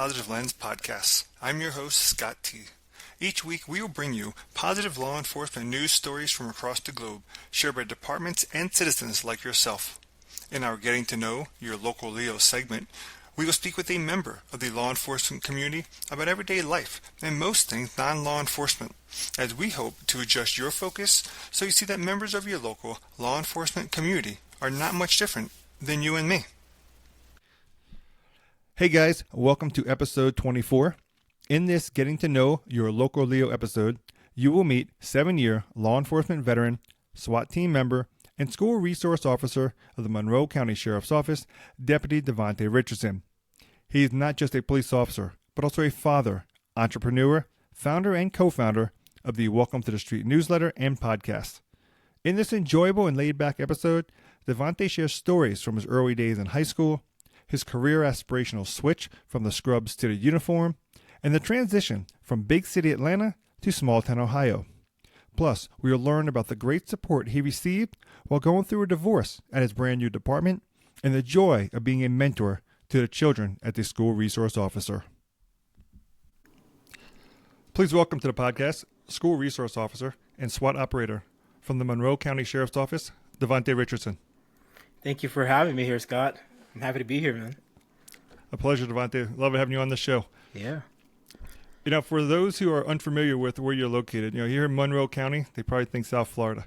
Positive Lens Podcast. I'm your host, Scott T. Each week, we will bring you positive law enforcement news stories from across the globe, shared by departments and citizens like yourself. In our Getting to Know Your Local Leo segment, we will speak with a member of the law enforcement community about everyday life and most things non-law enforcement, as we hope to adjust your focus so you see that members of your local law enforcement community are not much different than you and me. Hey guys, welcome to episode 24. In this Getting to Know Your Local Leo episode, you will meet 7-year law enforcement veteran, SWAT team member, and school resource officer of the Monroe County Sheriff's Office, Deputy Devonta Richardson. He is not just a police officer, but also a father, entrepreneur, founder, and co-founder of the Welcome to the Street newsletter and podcast. In this enjoyable and laid-back episode, Devonta shares stories from his early days in high school, his career aspirational switch from the scrubs to the uniform, and the transition from big city Atlanta to small town Ohio. Plus, we will learn about the great support he received while going through a divorce at his brand new department and the joy of being a mentor to the children at the school resource officer. Please welcome to the podcast, school resource officer and SWAT operator from the Monroe County Sheriff's Office, Devonta Richardson. Thank you for having me here, Scott. I'm happy to be here, man. A pleasure, Devonta. Love having you on the show. Yeah. You know, for those who are unfamiliar with where you're located, here in Monroe County, they probably think South Florida.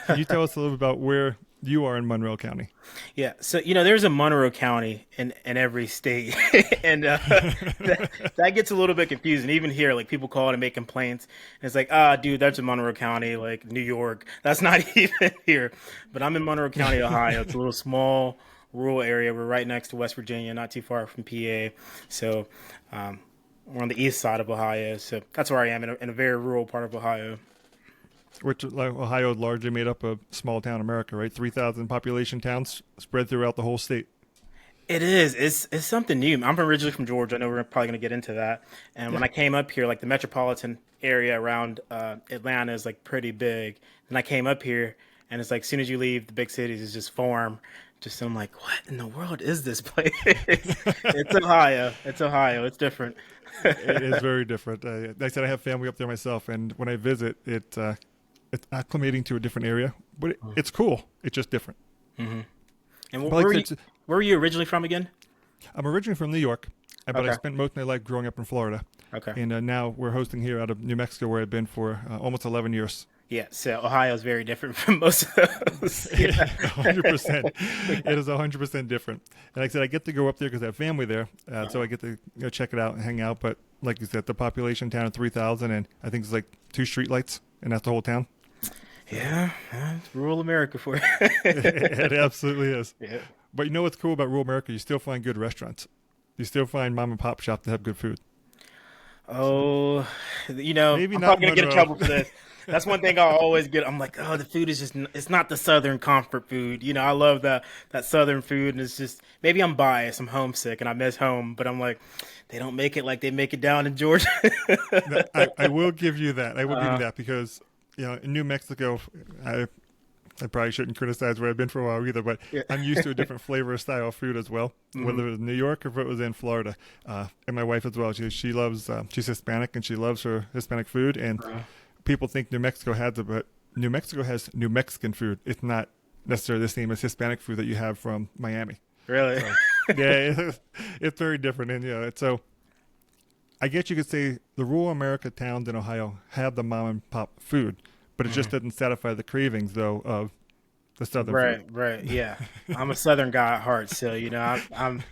Can you tell us a little bit about where you are in Monroe County? Yeah. So, there's a Monroe County in every state. And that gets a little bit confusing. Even here, like people call it and make complaints. And it's like, dude, that's in Monroe County, like New York. That's not even here. But I'm in Monroe County, Ohio. It's a little small rural area. We're right next to West Virginia, not too far from PA. So we're on the east side of Ohio. So that's where I am, in a very rural part of Ohio. Which, like, Ohio is largely made up of small town America, right? 3,000 population towns spread throughout the whole state. It is. It's something new. I'm originally from Georgia. I know we're probably going to get into that. And when I came up here, like the metropolitan area around Atlanta is like pretty big. And I came up here, and it's like as soon as you leave the big cities, it's just farm. And I'm like, what in the world is this place? It's Ohio. It's different. It is very different. Like I said, I have family up there myself, and when I visit, it's acclimating to a different area, but it's cool. It's just different. Mm-hmm. And where were you originally from again? I'm originally from New York, but Okay. I spent most of my life growing up in Florida. Okay. And now we're hosting here out of New Mexico, where I've been for almost 11 years. Yeah, so Ohio is very different from most of those. Yeah. 100%. It is 100% different. And like I said, I get to go up there because I have family there, so I get to go check it out and hang out. But like you said, the population town of 3,000, and I think it's like 2 streetlights, and that's the whole town. Yeah, it's rural America for you. It absolutely is. Yeah. But you know what's cool about rural America? You still find good restaurants. You still find mom and pop shops that have good food. Oh, Maybe I'm not probably going to get in Monroe. trouble for this. That's one thing I'll always get. I'm like, the food is just, it's not the Southern comfort food. I love that Southern food. And it's just, maybe I'm biased. I'm homesick and I miss home. But I'm like, they don't make it like they make it down in Georgia. I will give you that. I will give you that because, in New Mexico, I probably shouldn't criticize where I've been for a while either, but Yeah. I'm used to a different flavor style of food as well, whether it was New York or if it was in Florida. And my wife as well. She loves, she's Hispanic and she loves her Hispanic food. And people think New Mexico has it, but New Mexico has New Mexican food. It's not necessarily the same as Hispanic food that you have from Miami. Really? So, yeah, it's very different. And, so I guess you could say the rural America towns in Ohio have the mom and pop food, but it just doesn't satisfy the cravings, though, of the Southern food. Right. Yeah. I'm a Southern guy at heart. So, I'm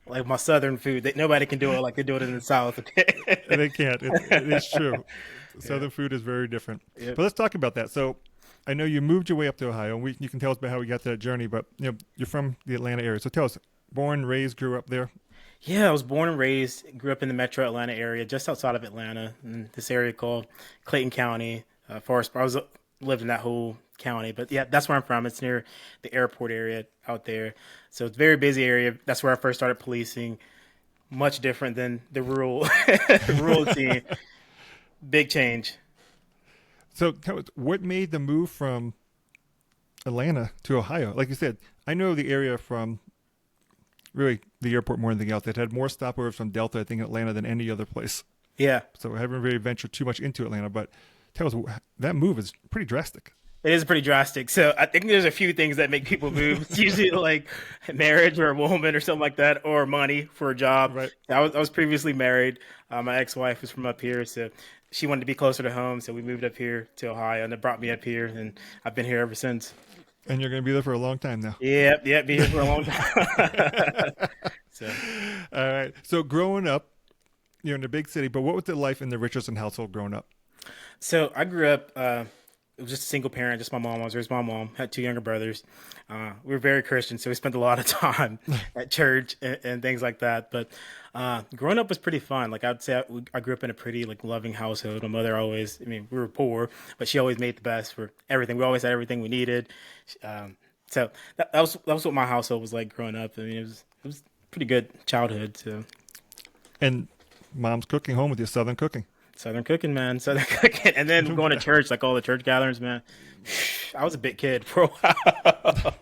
like my Southern food. Nobody can do it like they do it in the South. Okay. They can't. It is true. Southern food is very different. Yep. But let's talk about that. So I know you moved your way up to Ohio, and you can tell us about how we got to that journey, but you're from the Atlanta area. So tell us, born, raised, grew up there? Yeah, I was born and raised, grew up in the metro Atlanta area, just outside of Atlanta, in this area called Clayton County, Forest. I lived in that whole county, but yeah, that's where I'm from. It's near the airport area out there. So it's a very busy area. That's where I first started policing. Much different than the rural team. Big change. So tell us, what made the move from Atlanta to Ohio? Like you said, I know the area from really the airport more than anything else. It had more stopovers from Delta, I think, in Atlanta than any other place. Yeah. So I haven't really ventured too much into Atlanta, but tell us, that move is pretty drastic. It is pretty drastic. So I think there's a few things that make people move. It's usually like marriage or a woman or something like that, or money for a job. Right. I was previously married. My ex-wife was from up here, so she wanted to be closer to home. So we moved up here to Ohio, and it brought me up here, and I've been here ever since. And you're going to be there for a long time now. Yeah, be here for a long time. So, all right. So growing up, you're in a big city, but what was the life in the Richardson household growing up? so I grew up. It was just a single parent, just my mom. I was raised by my mom. Had 2 younger brothers. We were very Christian, so we spent a lot of time at church and things like that. But growing up was pretty fun. Like I'd say, I grew up in a pretty like loving household. My mother always, I mean, we were poor, but she always made the best for everything. We always had everything we needed. So that was what my household was like growing up. I mean, it was pretty good childhood. So. And mom's cooking home with you, Southern cooking. Southern cooking, man. Southern cooking. And then going to church, like all the church gatherings, man. I was a big kid for a while.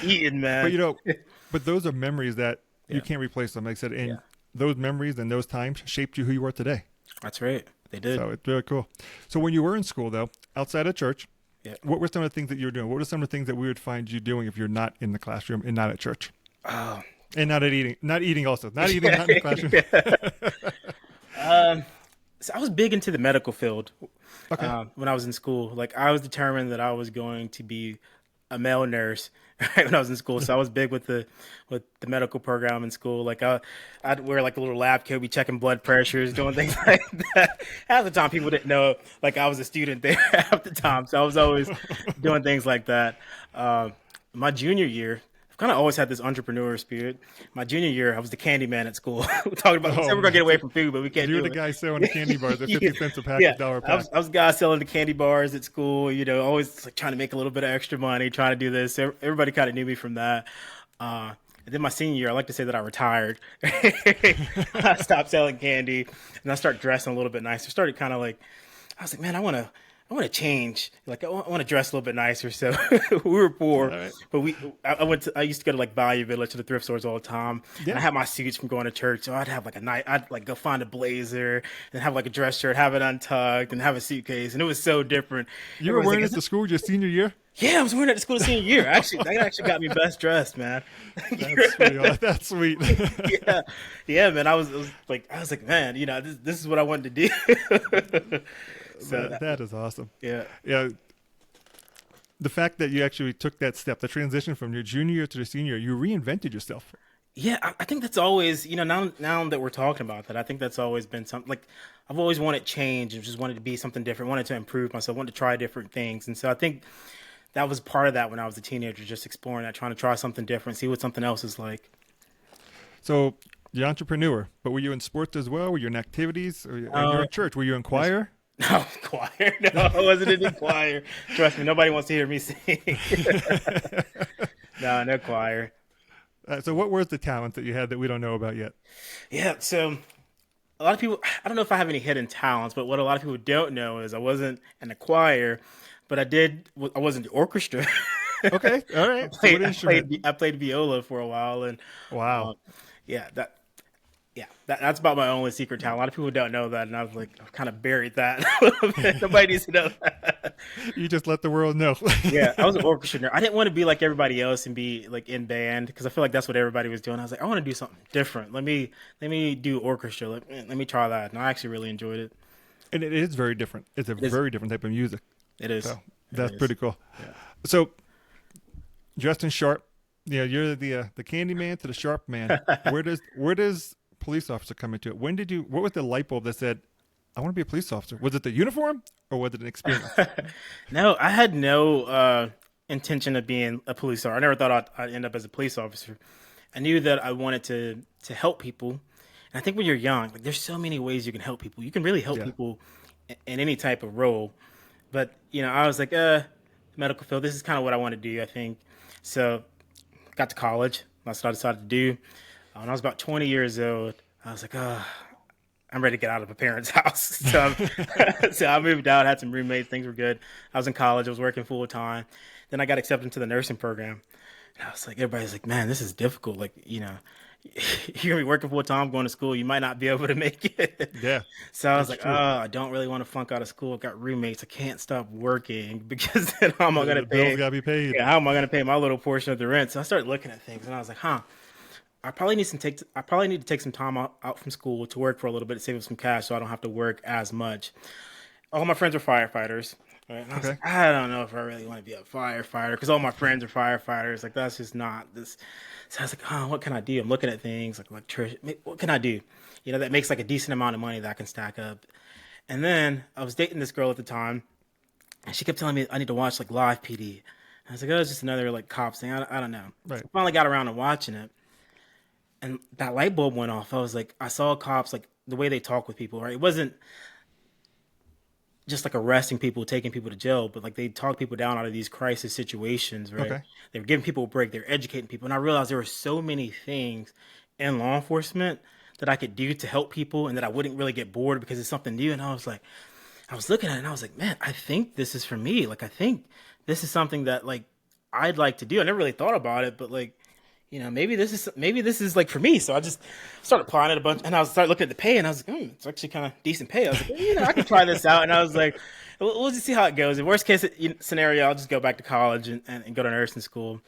Eating, man. But but those are memories that you can't replace them. Like I said, and those memories and those times shaped you who you are today. That's right. They did. So it's really cool. So when you were in school, though, outside of church, Yeah. what were some of the things that you were doing? What were some of the things that we would find you doing if you're not in the classroom and not at church? Oh. And not eating not in the classroom. So I was big into the medical field Okay. when I was in school. Like I was determined that I was going to be a male nurse right, when I was in school. So I was big with the medical program in school. Like I'd wear like a little lab coat, be checking blood pressures, doing things like that. Half the time people didn't know like I was a student there half the time. So I was always doing things like that. My junior year, kind of always had this entrepreneur spirit. My junior year, I was the candy man at school. We're talking about we're going to get away from food, but we can't do it. You're the guy selling the candy bars at 50 cents a pack, $1 pack. I was the guy selling the candy bars at school, always like trying to make a little bit of extra money, trying to do this. Everybody kind of knew me from that. And then my senior year, I like to say that I retired. I stopped selling candy, and I started dressing a little bit nicer. Started kind of like, I was like, man, I want to change. Like I want to dress a little bit nicer. So we were poor, right. but I used to go to like Value Village to the thrift stores all the time. Yeah. And I had my suits from going to church. So I'd have like I'd like go find a blazer and have like a dress shirt, have it untucked and have a suitcase. And it was so different. You were wearing it to school your senior year? Yeah, I was wearing it to school the senior year. Actually, that actually got me best dressed, man. That's sweet. That's sweet. Yeah, man. I was like, man, this is what I wanted to do. So that is awesome. Yeah. The fact that you actually took that step, the transition from your junior year to the senior year, you reinvented yourself. Yeah, I think that's always, now that we're talking about that, I think that's always been something like I've always wanted change and just wanted to be something different, wanted to improve myself, wanted to try different things. And so I think that was part of that when I was a teenager, just exploring that, trying to try something different, see what something else is like. So you're an entrepreneur, but were you in sports as well? Were you in activities? Or you're in church? Were you in choir? No, choir. No, I wasn't in the choir. Trust me, nobody wants to hear me sing. No choir. So what were the talents that you had that we don't know about yet? Yeah, so a lot of people, I don't know if I have any hidden talents, but what a lot of people don't know is I wasn't in the choir, but I was in the orchestra. Okay, all right. I played viola for a while, and wow. That's about my only secret talent. A lot of people don't know that, and I've kind of buried that a little bit. Nobody needs to know that. You just let the world know. Yeah, I was an orchestra nerd. I didn't want to be like everybody else and be like in band because I feel like that's what everybody was doing. I was like, I want to do something different. Let me do orchestra. Let me try that, and I actually really enjoyed it. And it is very different. It's a very different type of music. It is. So that's pretty cool. Yeah. So Justin Sharp, you're the candy man to the sharp man. Where does police officer come into it? What was the light bulb that said, I want to be a police officer? Was it the uniform or was it an experience? No, I had no intention of being a police officer. I never thought I'd end up as a police officer. I knew that I wanted to help people. And I think when you're young, like there's so many ways you can help people. You can really help people in any type of role. But, I was like, medical field, this is kind of what I want to do, I think. So got to college. That's what I decided to do. When I was about 20 years old, I was like, I'm ready to get out of my parents' house. So I moved out, had some roommates, things were good. I was in college, I was working full time. Then I got accepted into the nursing program. And I was like, everybody's like, man, this is difficult. Like, you're gonna be working full time, going to school. You might not be able to make it. Yeah, So I was that's like, oh, true. I don't really want to flunk out of school. I've got roommates. I can't stop working because then how am I gonna The bills pay? gotta be paid. Yeah, how am I gonna pay my little portion of the rent? So I started looking at things, and I was like, huh. I probably need to take some time out from school to work for a little bit to save up some cash so I don't have to work as much. All my friends are firefighters. Right? And I was Okay. like, I don't know if I really want to be a firefighter because all my friends are firefighters. Like, that's just not this. So I was like, oh, what can I do? I'm looking at things like electrician. What can I do? That makes like a decent amount of money that I can stack up. And then I was dating this girl at the time, and she kept telling me I need to watch like Live PD. I was like, oh, it's just another like cops thing. I don't know. Right. So I finally got around to watching it, and that light bulb went off. I was like, I saw cops like the way they talk with people. Right? It wasn't just like arresting people, taking people to jail, but like they talk people down out of these crisis situations, right? Okay. They were giving people a break, they're educating people. And I realized there were so many things in law enforcement that I could do to help people and that I wouldn't really get bored because it's something new. And I was like, I was looking at it and I was like, man, I think this is for me. Like, I think this is something that like I'd like to do. I never really thought about it, but like, maybe this is like for me. So I just started applying it a bunch, and I started looking at the pay, and I was like, it's actually kind of decent pay. I was like, I can try this out, and I was like, we'll just see how it goes. In worst case scenario, I'll just go back to college and go to nursing school.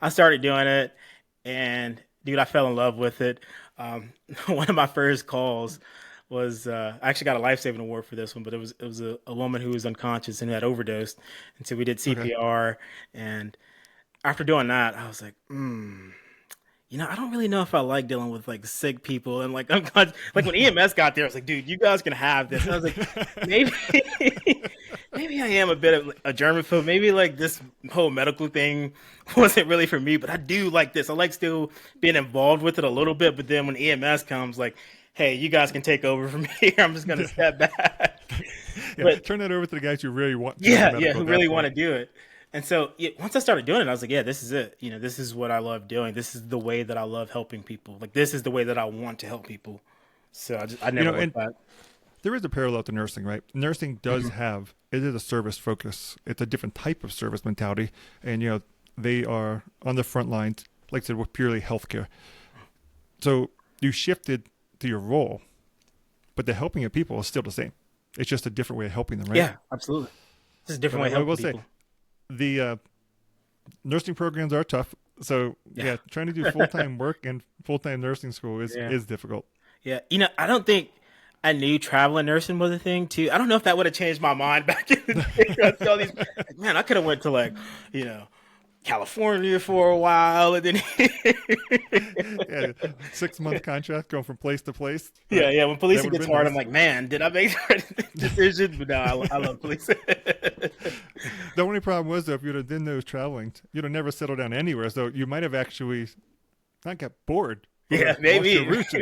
I started doing it, and dude, I fell in love with it. One of my first calls was I actually got a life-saving award for this one, but it was a woman who was unconscious and who had overdosed, and so we did Okay. CPR, and after doing that, I was like, I don't really know if I like dealing with like sick people and like unconscious. Like when EMS got there, I was like, dude, you guys can have this. And I was like, maybe, maybe I am a bit of a germaphobe. Maybe like this whole medical thing wasn't really for me, but I do like this. I like still being involved with it a little bit. But then when EMS comes, like, hey, you guys can take over from here. I'm just gonna step back. Yeah, But turn that over to the guys who really want. yeah, who really want to do it. And so once I started doing it, I was like, yeah, this is it. This is what I love doing. This is the way that I love helping people. Like, this is the way that I want to help people. So I never and looked back. there is a parallel to nursing, right? Nursing does have, it is a service focus. It's a different type of service mentality. And, they are on the front lines, like I said, with purely healthcare. So you shifted to your role, but the helping of people is still the same. It's just a different way of helping them, right? Yeah, absolutely. This is a different way of I will helping say, people. the nursing programs are tough. So yeah, trying to do full-time work and full-time nursing school is difficult. Yeah. I don't think I knew traveling nursing was a thing too. I don't know if that would have changed my mind back in the day. I see all these, like, man, I could have went to like, California for a while and then Yeah, 6-month contract going from place to place. yeah. When policing would've gets been hard, nice. I'm like, man, did I make the right decision? But no, I love policing. The only problem was though, if you'd have done those traveling, you'd have never settled down anywhere. So you might have actually not got bored. but Yeah, lost maybe, your roots.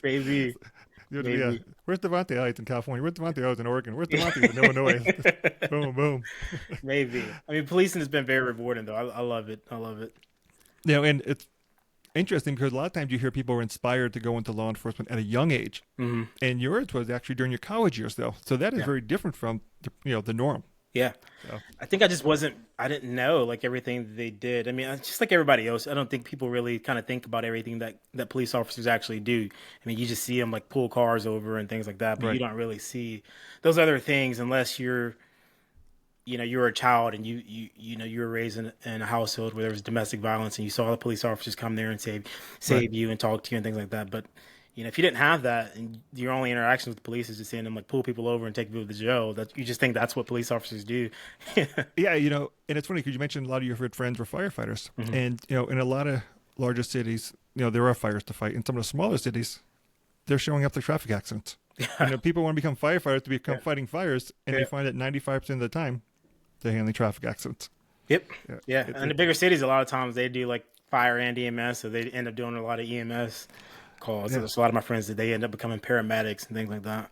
maybe. Yeah. Where's Devonta? Oh, he's in California. Where's Devonta? Oh, he's in Oregon. Where's Devonta? He's in Illinois. Boom, boom. Maybe. I mean, policing has been very rewarding, though. I love it. I love it. And it's interesting because a lot of times you hear people are inspired to go into law enforcement at a young age, and yours was actually during your college years, though. So that is very different from the norm. Yeah. So. I think I didn't know like everything that they did. I mean, just like everybody else, I don't think people really kind of think about everything that police officers actually do. I mean, you just see them like pull cars over and things like that, but you don't really see those other things unless you're a child and you were raised in a household where there was domestic violence and you saw the police officers come there and save you and talk to you and things like that. But if you didn't have that and your only interaction with the police is just seeing them like pull people over and take people to jail, that you just think that's what police officers do. Yeah, and it's funny because you mentioned a lot of your friends were firefighters, and in a lot of larger cities, there are fires to fight. In some of the smaller cities, they're showing up to traffic accidents. People want to become firefighters to become fighting fires, and they find that 95% of the time they're handling traffic accidents. Yep. Yeah. And the bigger cities, a lot of times they do like fire and EMS, so they end up doing a lot of EMS calls. So there's a lot of my friends that they end up becoming paramedics and things like that.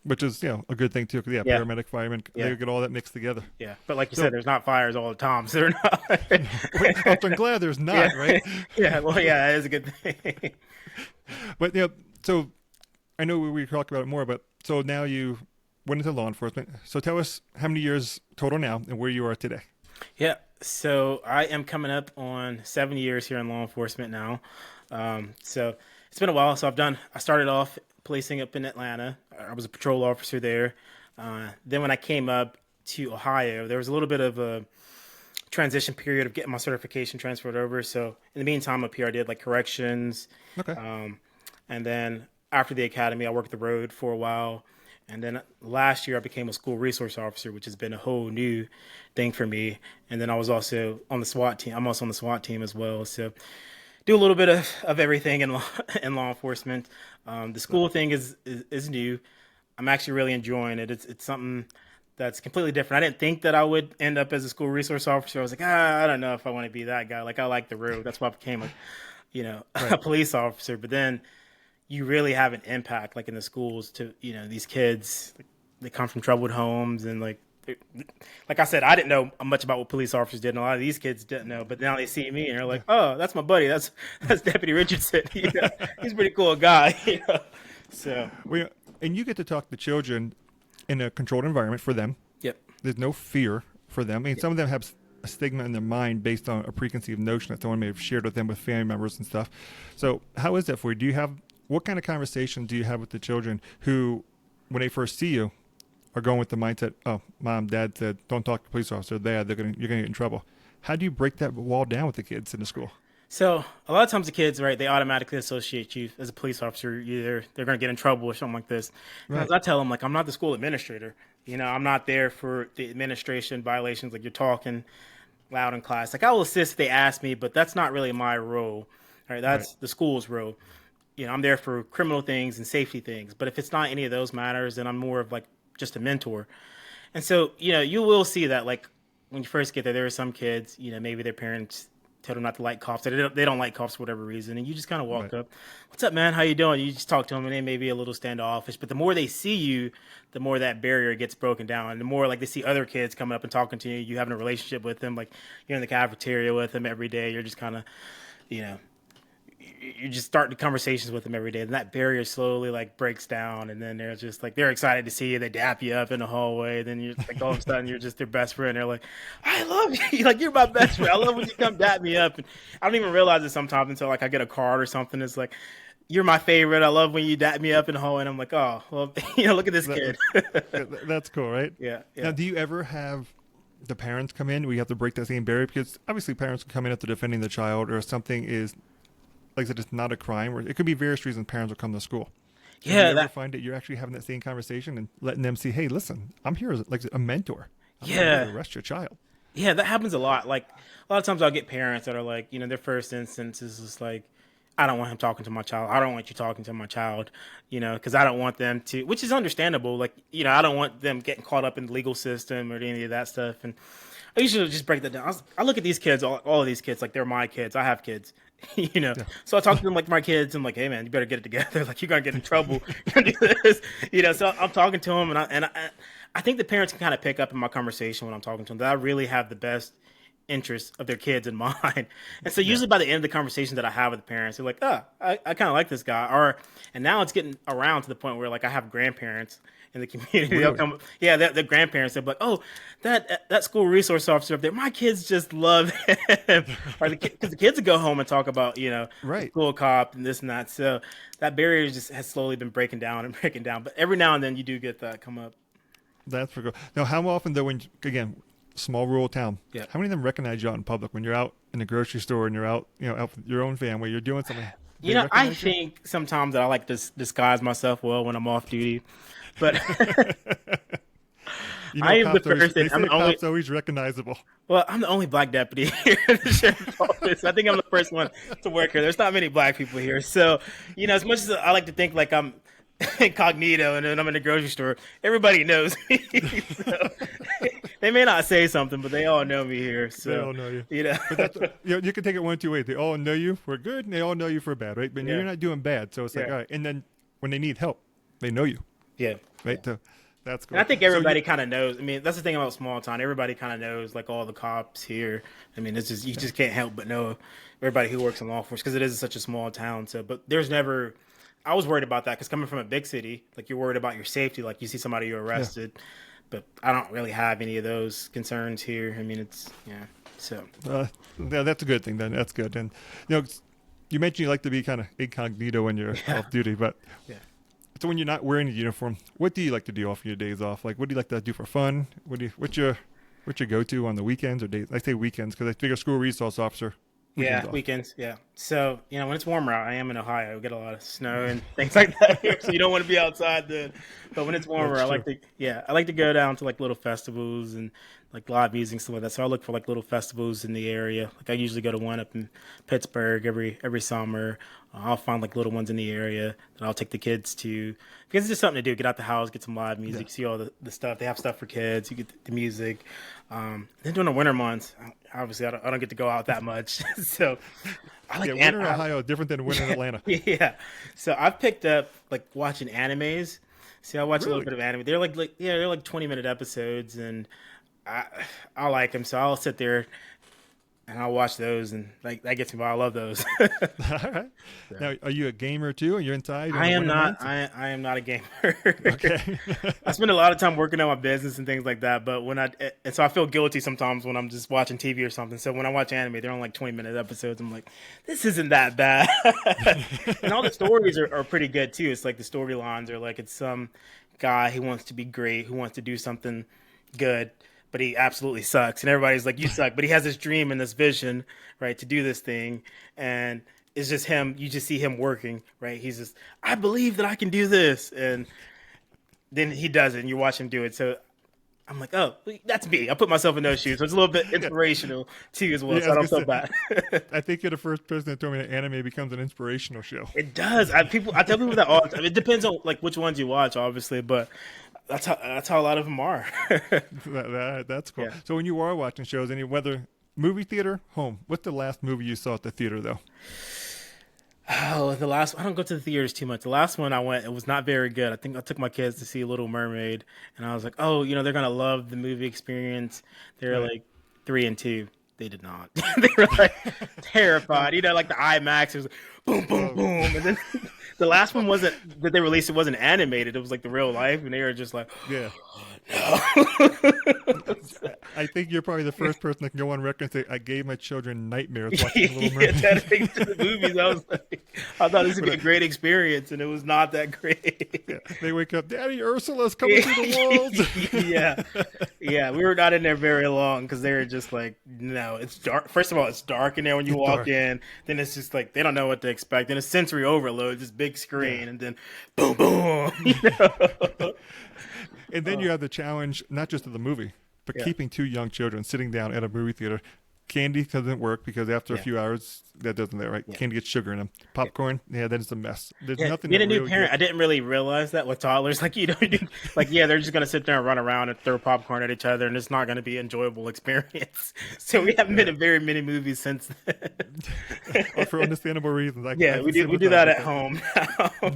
Which is, a good thing too. Because paramedic, firemen, they get all that mixed together. Yeah. But like you said, there's not fires all the time, so they're not. I'm glad there's not, right? Yeah. Well, yeah, that is a good thing. But, so I know we talked about it more, but so now you went into law enforcement. So tell us how many years total now and where you are today. Yeah. So I am coming up on 7 years here in law enforcement now. So it's been a while. I started off policing up in Atlanta. I was a patrol officer there. Then when I came up to Ohio, there was a little bit of a transition period of getting my certification transferred over. So in the meantime, up here, I did like corrections. Okay. Um, and then after the academy, I worked the road for a while. And then last year, I became a school resource officer, which has been a whole new thing for me. And then I was also on the SWAT team. I'm also on the SWAT team as well. So do a little bit of everything in law, in law enforcement. The school thing is new. I'm actually really enjoying it. It's something that's completely different. I didn't think that I would end up as a school resource officer. I was like, I don't know if I want to be that guy. Like I like the road. That's why I became a Right. police officer. But then you really have an impact like in the schools to these kids. Like, they come from troubled homes and like I said, I didn't know much about what police officers did, and a lot of these kids didn't know. But now they see me and they're like, "Oh, that's my buddy. That's Deputy Richardson. He's a pretty cool guy." So, We and you get to talk to children in a controlled environment for them. yep. There's no fear for them. I mean, some of them have a stigma in their mind based on a preconceived notion that someone may have shared with them with family members and stuff. So, how is that for you? Do you have what kind of conversation do you have with the children who, when they first see you, are going with the mindset, "Oh, mom, dad said don't talk to police officer. You're gonna get in trouble." How do you break that wall down with the kids in the school? So a lot of times the kids, right, they automatically associate you as a police officer. Either they're going to get in trouble or something like this. And Right. as I tell them, like, I'm not the school administrator. I'm not there for the administration violations. Like you're talking loud in class. Like I will assist if they ask me, but that's not really my role. All right, that's Right. the school's role. I'm there for criminal things and safety things. But if it's not any of those matters, then I'm more of like just a mentor. And so, you will see that like when you first get there are some kids, maybe their parents tell them not to like cops. They don't like cops for whatever reason. And you just kind of walk Right. up, "What's up, man? How you doing?" You just talk to them and they may be a little standoffish. But the more they see you, the more that barrier gets broken down. And the more like they see other kids coming up and talking to you, you having a relationship with them, like you're in the cafeteria with them every day. You're just kind of, you know, you just start the conversations with them every day, and that barrier slowly like breaks down, and then they're just like they're excited to see you. They dap you up in the hallway, then you're like all of a sudden you're just their best friend. They're like, "I love you, like you're my best friend. I love when you come dap me up." And I don't even realize it sometimes until like I get a card or something. It's like, "You're my favorite. I love when you dap me up in the hallway." And I'm like, "Oh, well, look at this That, kid." that's cool, right? Yeah, Now, yeah. do you ever have the parents come in? We have to break that same barrier because obviously parents can come in after defending the child, or something is like I said, it's not a crime, or it could be various reasons parents will come to school. So do you Yeah, ever that find that you're actually having that same conversation and letting them see, hey, listen, I'm here as like a mentor. I'm not here to yeah. arrest your child. Yeah, that happens a lot. Like a lot of times I'll get parents that are like, their first instance is just like, "I don't want him talking to my child. I don't want you talking to my child, because I don't want them to," which is understandable. Like, I don't want them getting caught up in the legal system or any of that stuff. And I usually just break that down. I look at these kids, all of these kids, like they're my kids. I have kids, you know. Yeah. So I talk to them like my kids. I'm like, "Hey, man, you better get it together. Like, you're gonna get in trouble. You're gonna do this, So I'm talking to them, and I think the parents can kind of pick up in my conversation when I'm talking to them that I really have the best interests of their kids in mind. And so Yeah. usually by the end of the conversation that I have with the parents, they're like, "Oh, I kind of like this guy." And now it's getting around to the point where like I have grandparents in the community. They'll Really? come, yeah, the grandparents. They're like, "Oh, that school resource officer up there, my kids just love him." Or because the kids would go home and talk about, the Right. school cop and this and that. So that barrier just has slowly been breaking down and breaking down. But every now and then you do get that come up. That's for good. Now, how often, though, again, small rural town, Yeah. how many of them recognize you out in public when you're out in the grocery store and you're out, out with your own family, you're doing something? They I recognize you? think sometimes that I like to disguise myself well when I'm off duty, but You I know, am the cops always, person. they I'm say the only. cops always recognizable. Well, I'm the only black deputy here in the sheriff's office. I think I'm the first one to work here. There's not many black people here, so as much as I like to think like I'm incognito and then I'm in the grocery store, everybody knows me. So, they may not say something, but they all know me here. They So all know you. you know, But that's you can take it one of two ways. They all know you for good, and they all know you for bad, right? But Yeah. you're not doing bad, so it's like Yeah. all right. And then when they need help, they know you, yeah. right? So that's cool. And I think So everybody kind of knows. I mean, that's the thing about small town. Everybody kind of knows, like all the cops here. I mean, it's just you just can't help but know everybody who works in law enforcement because it is such a small town. So, but there's never. I was worried about that because coming from a big city, like you're worried about your safety. Like you see somebody you arrested, but I don't really have any of those concerns here. I mean, it's yeah. So yeah, that's a good thing then. That's good. And you mentioned you like to be kind of incognito when you're off duty, but yeah. so when you're not wearing a uniform, what do you like to do off your days off? Like, what do you like to do for fun? What's your go-to on the weekends or days? I say weekends because I figure school resource officer. Yeah, weekends. Yeah. So, when it's warmer out, I am in Ohio. We get a lot of snow and things like that here. So you don't want to be outside then. But when it's warmer, I like to go down to like little festivals and like live music and stuff like that. So I look for like little festivals in the area. Like I usually go to one up in Pittsburgh every summer. I'll find like little ones in the area that I'll take the kids to because it's just something to do. Get out the house, get some live music, see all the stuff. They have stuff for kids. You get the music. Then during the winter months, obviously I don't get to go out that much. So I like winter in Ohio different than winter in Atlanta. Yeah. So I've picked up like watching animes. See, I watch a little bit of anime. They're like 20-minute episodes, and I like them. So I'll sit there and I'll watch those, and like that gets me by. I love those. All right. So. Now, are you a gamer too? Are you inside? I am not. I am not a gamer. Okay. I spend a lot of time working on my business and things like that. But so I feel guilty sometimes when I'm just watching TV or something. So when I watch anime, they're on like 20-minute episodes. I'm like, this isn't that bad. And all the stories are pretty good too. It's like the storylines are like it's some guy who wants to be great, who wants to do something good, but he absolutely sucks. And everybody's like, you suck. But he has this dream and this vision, right, to do this thing. And it's just him. You just see him working, right? He's just, I believe that I can do this. And then he does it, and you watch him do it. So I'm like, oh, that's me. I put myself in those shoes. So it's a little bit inspirational too as well. So I don't feel bad. I think you're the first person that told me that anime becomes an inspirational show. It does. I tell people that all the time. It depends on like which ones you watch, obviously, but that's how a lot of them are. That's cool. Yeah. So when you are watching shows, whether movie theater, home, what's the last movie you saw at the theater though? Oh, the last I don't go to the theaters too much. The last one I went, it was not very good. I think I took my kids to see Little Mermaid, and I was like, oh, they're gonna love the movie experience. They're like 3 and 2. They did not. They were like terrified. Like the IMAX, it was like, boom, boom, boom, and then the last one wasn't that they released. It wasn't animated. It was like the real life, and they were just like, yeah. No. I think you're probably the first person that can go on record and say, I gave my children nightmares watching Little Mermaid. The movies. I thought this would be a great experience, and it was not that great. Yeah. They wake up, Daddy, Ursula's coming through the walls. Yeah. We were not in there very long because they were just like, no, it's dark. First of all, it's dark in there when you walk in. Then it's just like they don't know what to expect. Then it's sensory overload, this big screen, and then boom, boom. And then you have the challenge, not just of the movie, but keeping 2 young children sitting down at a movie theater. Candy doesn't work because after a few hours, that doesn't there, right? Yeah. Candy gets sugar in them. Popcorn, then it's a mess. There's nothing. Being a new parent, I didn't really realize that with toddlers. Like, they're just going to sit there and run around and throw popcorn at each other, and it's not going to be an enjoyable experience. So we haven't been in very many movies since then. Or for understandable reasons. We do that at home now. I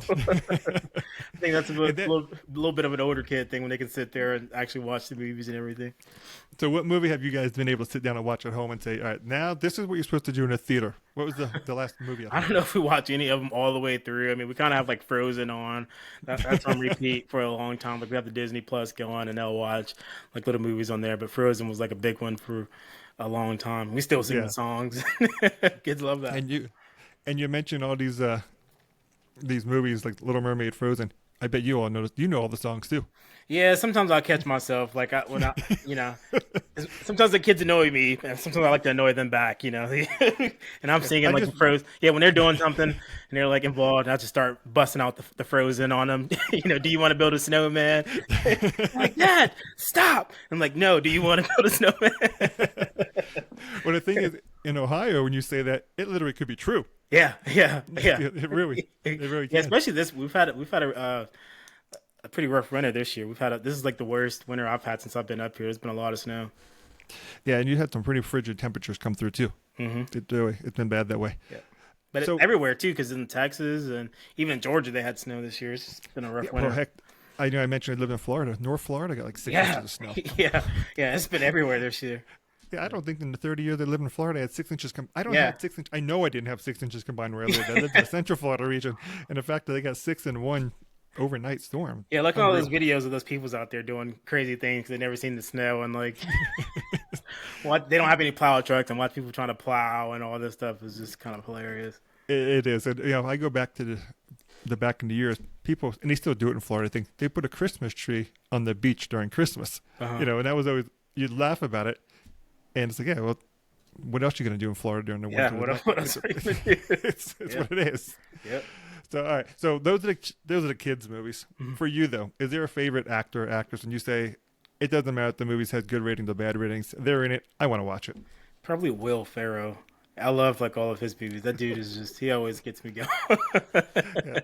think that's a little bit of an older kid thing when they can sit there and actually watch the movies and everything. So what movie have you guys been able to sit down and watch at home and say, all right, now this is what you're supposed to do in a theater? What was the last movie? I don't know if we watch any of them all the way through. I mean, we kind of have like Frozen on. That's on repeat for a long time. Like we have the Disney Plus going, and they'll watch like little movies on there. But Frozen was like a big one for a long time. We still sing the songs. Kids love that. And you mentioned all these movies like Little Mermaid, Frozen. I bet you all noticed. You know all the songs too. Yeah, sometimes I'll catch myself sometimes the kids annoy me, and sometimes I like to annoy them back, and I'm singing like the Frozen. Yeah, when they're doing something and they're like involved, I just start busting out the Frozen on them. Do you want to build a snowman? Like, Dad, stop! I'm like, no. Do you want to build a snowman? Well, the thing is, in Ohio, when you say that, it literally could be true. Yeah. It really can. Yeah, especially this. We've had a pretty rough winter this year. This is like the worst winter I've had since I've been up here. There's been a lot of snow. Yeah, and you had some pretty frigid temperatures come through too. Mm-hmm. It's been bad that way. Yeah, but it's everywhere too, because in Texas and even in Georgia they had snow this year. It's been a rough winter. Well, heck, I mentioned I live in Florida. North Florida got like 6 inches of snow. Yeah, it's been everywhere this year. Yeah, I don't think in the 30 years I lived in Florida I had 6 inches. I don't have 6 inches. I know I didn't have 6 inches combined where I lived. I lived in the Central Florida region, and the fact that they got 6 in one overnight storm. Yeah, look at all Unreal. those videos of those people's out there doing crazy things because they've never seen the snow and like, what they don't have any plow trucks and watch people trying to plow and all this stuff is just kind of hilarious. It is. And, I go back to the back in the years, people, and they still do it in Florida, I think, they put a Christmas tree on the beach during Christmas. Uh-huh. And that was always, you'd laugh about it. And it's like, yeah, well, what else are you going to do in Florida during the winter? Yeah, what else are you going to do? It's what it is. Yep. So, all right. So those are the kids' movies. Mm-hmm. For you, though, is there a favorite actor or actress? And you say, it doesn't matter if the movies has good ratings or bad ratings. They're in it. I want to watch it. Probably Will Ferrell. I love like all of his movies. That dude is just, he always gets me going. Yeah,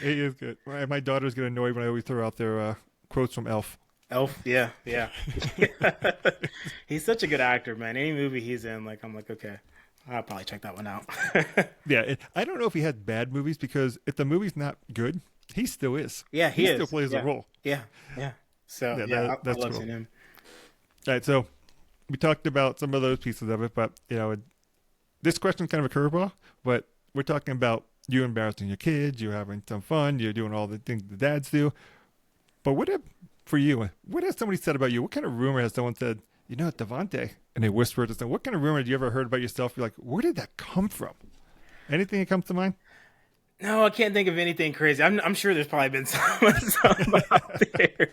he is good. My daughter's getting annoyed when I always throw out their quotes from Elf. Elf, yeah. He's such a good actor, man. Any movie he's in, like, I'm like, okay, I'll probably check that one out. Yeah, I don't know if he had bad movies because if the movie's not good, he still is. Yeah, he still plays the role. Yeah. So, that's I love cool. seeing him. All right, so we talked about some of those pieces of it, but, this question's kind of a curveball, but we're talking about you embarrassing your kids, you having some fun, you're doing all the things the dads do. But what has somebody said about you? What kind of rumor has someone said, Devonta? And they whispered to someone, what kind of rumor have you ever heard about yourself? You're like, where did that come from? Anything that comes to mind? No, I can't think of anything crazy. I'm sure there's probably been some out there.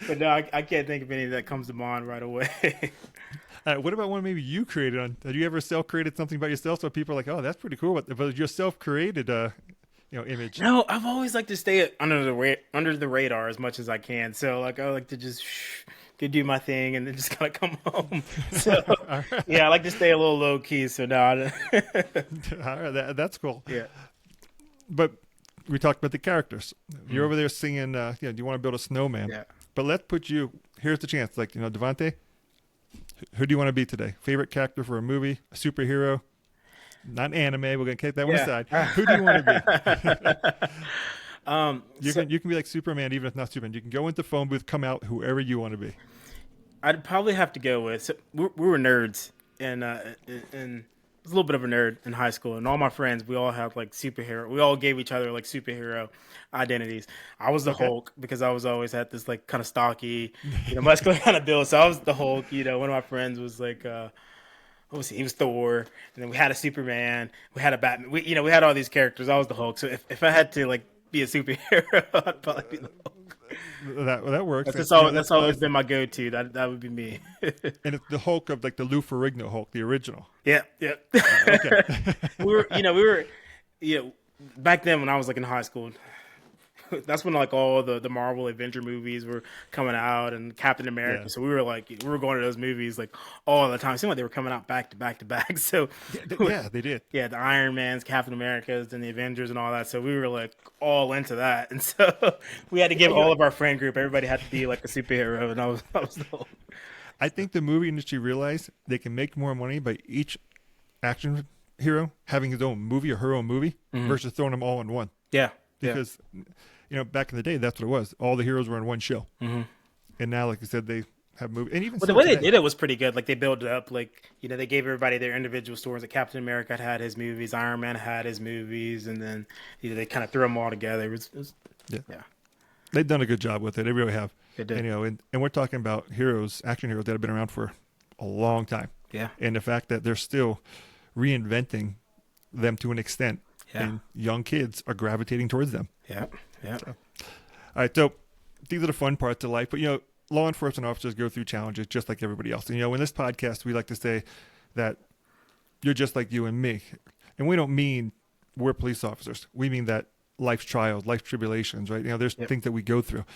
But no, I can't think of any that comes to mind right away. What about one maybe you created Have you ever self-created something about yourself so people are like, oh, that's pretty cool, but your self-created image? No, I've always liked to stay under the radar as much as I can. So like I like to just go do my thing and then just kind of come home. So Right. yeah, I like to stay a little low key. So no, All right, that's cool. yeah. But we talked about the characters. You're over there singing, do you want to build a snowman? Yeah. But let's put you, here's the chance, like, Devonta, who do you want to be today? Favorite character for a movie, a superhero? Not anime. We're gonna kick that one aside. Who do you want to be? You can be like Superman, even if not Superman. You can go into phone booth, come out, whoever you want to be. I'd probably have to go with. So we were nerds, and I was a little bit of a nerd in high school, and all my friends, we all had like superhero. We all gave each other like superhero identities. I was the Hulk because I was always had this like kind of stocky, muscular kind of build. So I was the Hulk. One of my friends was like. What was he? He was Thor, and then we had a Superman. We had a Batman. We had all these characters. I was the Hulk. So if I had to like be a superhero, I'd probably be the Hulk. That works. That's always been my go-to. That would be me. And it's the Hulk of like the Lou Ferrigno Hulk, the original. Yeah. Okay. we were back then when I was like in high school. That's when like all the Marvel Avenger movies were coming out and Captain America. Yeah. So we were going to those movies like all the time. It seemed like they were coming out back to back to back. So yeah, they did. Yeah, the Iron Man's, Captain America's, and the Avengers and all that. So we were like all into that. And so we had to give all of our friend group, everybody had to be like a superhero, and I was the whole... I think the movie industry realized they can make more money by each action hero having his own movie or her own movie versus throwing them all in one. Yeah. Because back in the day, that's what it was. All the heroes were in one show. Mm-hmm. And now, like you said, they have movies. And even the way they did it was pretty good. Like they built it up. Like, they gave everybody their individual stories. Like Captain America had his movies. Iron Man had his movies. And then they kind of threw them all together. It was, yeah. They've done a good job with it. They really have. They did. And we're talking about heroes, action heroes that have been around for a long time. Yeah. And the fact that they're still reinventing them to an extent. Yeah. And young kids are gravitating towards them. Yeah. Yeah. So, all right. So these are the fun parts of life. But, law enforcement officers go through challenges just like everybody else. And, in this podcast, we like to say that you're just like you and me. And we don't mean we're police officers. We mean that life's trials, life's tribulations, right? There's things that we go through.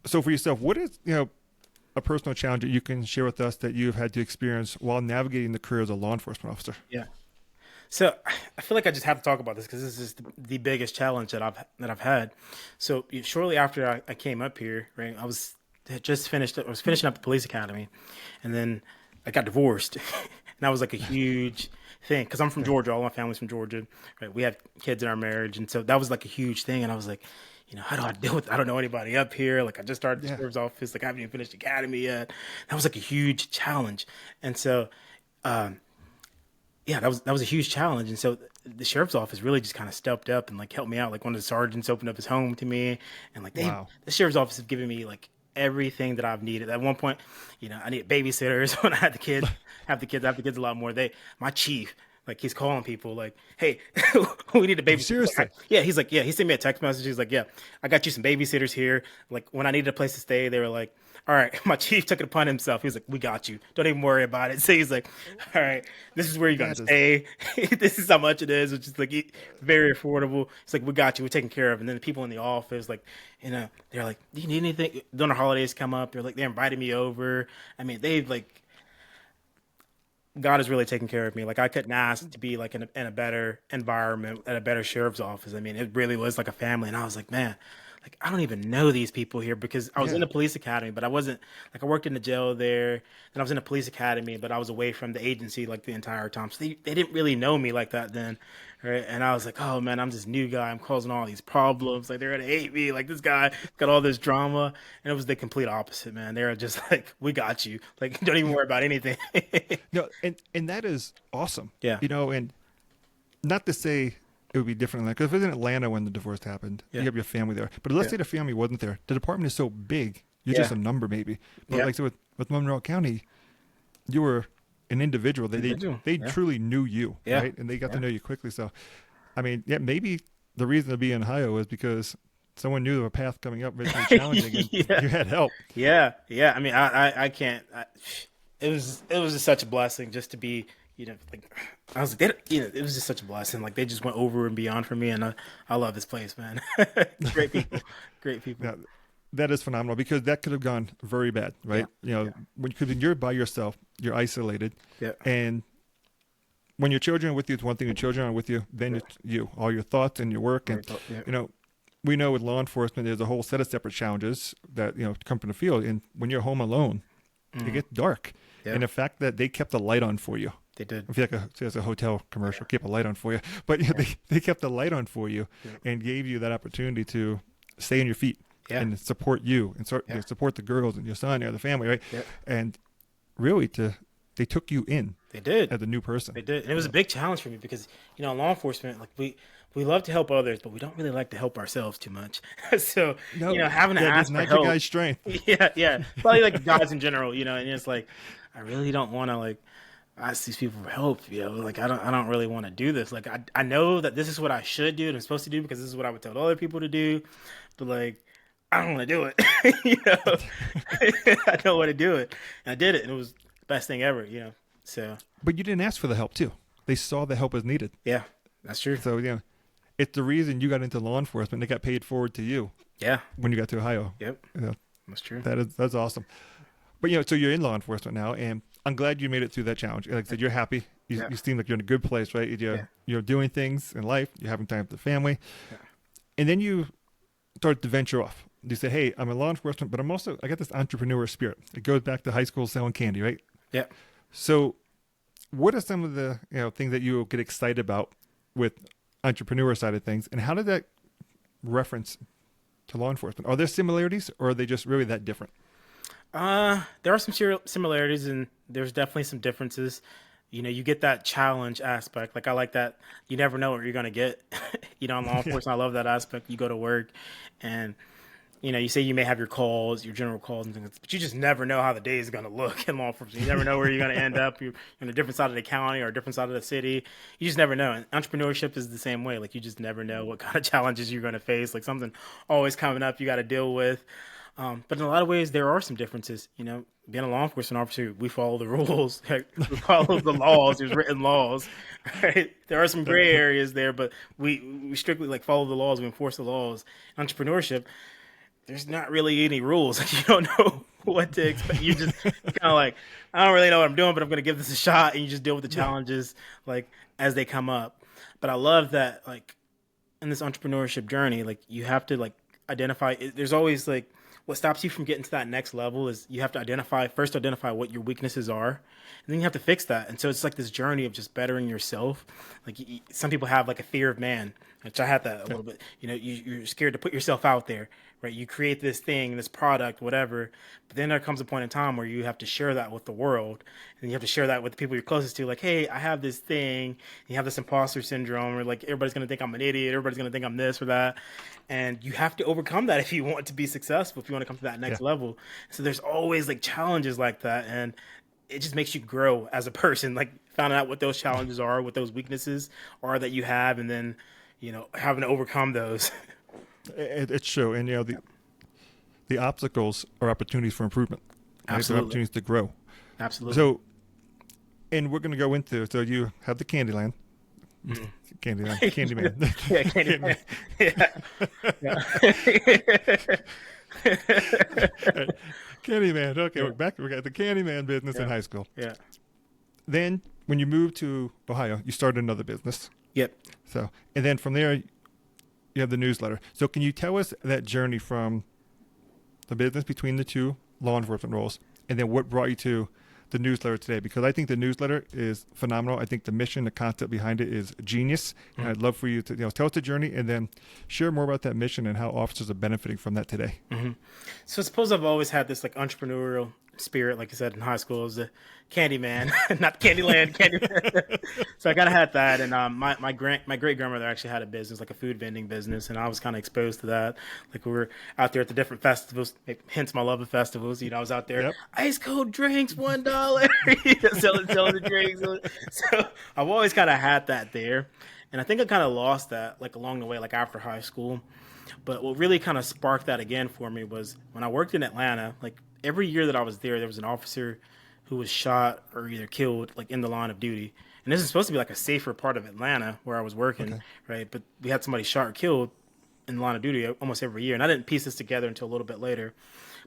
So for yourself, what is, a personal challenge that you can share with us that you've had to experience while navigating the career as a law enforcement officer? Yeah. So I feel like I just have to talk about this because this is the biggest challenge that I've had. So shortly after I came up here, right, I was finishing up the police academy, and then I got divorced, and that was like a huge thing because I'm from Georgia. All my family's from Georgia. Right, we have kids in our marriage, and so that was like a huge thing. And I was like, how do I deal with? I don't know anybody up here. Like I just started the sheriff's office. Like I haven't even finished academy yet. That was like a huge challenge, and so. yeah, that was a huge challenge. And so the sheriff's office really just kind of stepped up and like helped me out. Like one of the sergeants opened up his home to me, and like Wow. the sheriff's office has given me like everything that I've needed. At one point, I needed babysitters when I had the kids. I have the kids a lot more. My chief, like he's calling people like, hey, we need a babysitter. Seriously? Yeah, he's like, yeah, he sent me a text message. He's like, yeah, I got you some babysitters here. Like when I needed a place to stay, they were like, all right, my chief took it upon himself. He was like, we got you. Don't even worry about it. So he's like, all right, this is where you're going to stay. This is how much it is, which is like very affordable. It's like, we got you. We're taking care of it. And then the people in the office, like, they're like, do you need anything? During the holidays come up, they invited me over. I mean, they've like, God is really taking care of me. Like I couldn't ask to be like in a better environment at a better sheriff's office. I mean, it really was like a family. And I was like, man, like I don't even know these people here because I was in the police academy, but I wasn't like I worked in the jail there. Then I was in the police academy, but I was away from the agency like the entire time. So they didn't really know me like that then. Right. And I was like, oh man, I'm this new guy. I'm causing all these problems. Like they're gonna hate me. Like this guy got all this drama. And it was the complete opposite, man. They were just like, we got you. Like, don't even worry about anything. No, and that is awesome. Yeah. And not to say it would be different because if it was in Atlanta when the divorce happened, you have your family there. But let's say the family wasn't there. The department is so big, you're just a number maybe. But like so with Monroe County, you were an individual. They truly knew you, right? And they got to know you quickly. So, I mean, maybe the reason to be in Ohio is because someone knew there was a path coming up, very challenging, and you had help. Yeah. I mean, I can't. It was just such a blessing just to be, like I was like, it was just such a blessing. Like they just went over and beyond for me, and I love this place, man. Great people, great people. Now, that is phenomenal because that could have gone very bad, right? When you're by yourself, you're isolated, and when your children are with you, it's one thing. Your children are with you, then it's you, all your thoughts and your work, and we know with law enforcement, there's a whole set of separate challenges that come from the field, and when you're home alone, it gets dark. And the fact that they kept the light on for you. They did. I feel like it's a hotel commercial, keep a light on for you. But they kept the light on for you and gave you that opportunity to stay on your feet and support you and support the girls and your son or the family, right? And really they took you in. They did. As a new person. They did. And it was a big challenge for me because, in law enforcement, like we love to help others, but we don't really like to help ourselves too much. So, having to ask for help. That's not your guy's strength. Yeah. Probably like guys in general, and it's like, I really don't want to like ask these people for help, like I don't really want to do this. Like I know that this is what I should do and I'm supposed to do because this is what I would tell other people to do, but like I don't want to do it. I don't want to do it. And I did it, and it was the best thing ever, So but you didn't ask for the help too. They saw the help as needed. Yeah, that's true. So it's the reason you got into law enforcement. They got paid forward to you. Yeah. When you got to Ohio. Yep. That's true. That's awesome. But so you're in law enforcement now, and I'm glad you made it through that challenge. Like I said, you're happy. You seem like you're in a good place, right? You're doing things in life. You're having time with the family. Yeah. And then you start to venture off. You say, hey, I'm in law enforcement, but I got this entrepreneur spirit. It goes back to high school selling candy, right? Yeah. So what are some of the things that you get excited about with entrepreneur side of things, and how did that reference to law enforcement? Are there similarities, or are they just really that different? There are some similarities, and there's definitely some differences. You get that challenge aspect. Like I like that. You never know what you're gonna get. In law enforcement, I love that aspect. You go to work, and you say you may have your calls, your general calls and things, but you just never know how the day is going to look in law enforcement. You never know where you're going to end up. You're on a different side of the county or a different side of the city. You just never know. And entrepreneurship is the same way. Like you just never know what kind of challenges you're going to face. Like something always coming up you got to deal with. But in a lot of ways, there are some differences. Being a law enforcement officer, we follow the rules. We follow the laws. There's written laws. Right? There are some gray areas there, but we strictly follow the laws. We enforce the laws. Entrepreneurship, there's not really any rules. You don't know what to expect. You just kind of like, I don't really know what I'm doing, but I'm going to give this a shot. And you just deal with the challenges as they come up. But I love that in this entrepreneurship journey, you have to identify. There's always what stops you from getting to that next level is you have to identify what your weaknesses are, and then you have to fix that. And so it's this journey of just bettering yourself. Some people have a fear of man, which I had that a little bit. You're scared to put yourself out there, right? You create this thing, this product, whatever, but then there comes a point in time where you have to share that with the world, and you have to share that with the people you're closest to. Like, hey, I have this thing. And you have this imposter syndrome, or like everybody's gonna think I'm an idiot. Everybody's gonna think I'm this or that, and you have to overcome that if you want to be successful. If you want to come to that Yeah. next level, so there's always like challenges like that, and it just makes you grow as a person. Like finding out what those challenges are, what those weaknesses are that you have, and then having to overcome those. It's true. And, the obstacles are opportunities for improvement. Right? They're Absolutely. opportunities to grow. Absolutely. So, and we're going to go into, so you have the Candyland. Candyland. Candyman. Yeah, Candyman. Yeah. Candyman. Okay, Yeah. we got the Candyman business in high school. Yeah. Then, when you moved to Ohio, you started another business. Yep. So, and then from there, you have the newsletter. So, can you tell us that journey from the business between the two law enforcement roles, and then what brought you to the newsletter today? Because I think the newsletter is phenomenal. I think the mission, the concept behind it is genius. And I'd love for you to tell us the journey and then share more about that mission and how officers are benefiting from that today. So I suppose I've always had this like entrepreneurial spirit, like I said in high school, I was a Candyman, not Candyland, Candyman. So I kind of had that, and my great grandmother actually had a business, like a food vending business, and I was kind of exposed to that. Like we were out there at the different festivals, hence my love of festivals. I was out there, Yep. ice cold drinks, $1, selling the drinks. So I've always kind of had that there, and I think I kind of lost that like along the way, like after high school. But what really kind of sparked that again for me was when I worked in Atlanta. Like every year that I was there was an officer who was shot or either killed like in the line of duty. And this is supposed to be like a safer part of Atlanta where I was working, right? But we had somebody shot or killed in the line of duty almost every year. And I didn't piece this together until a little bit later.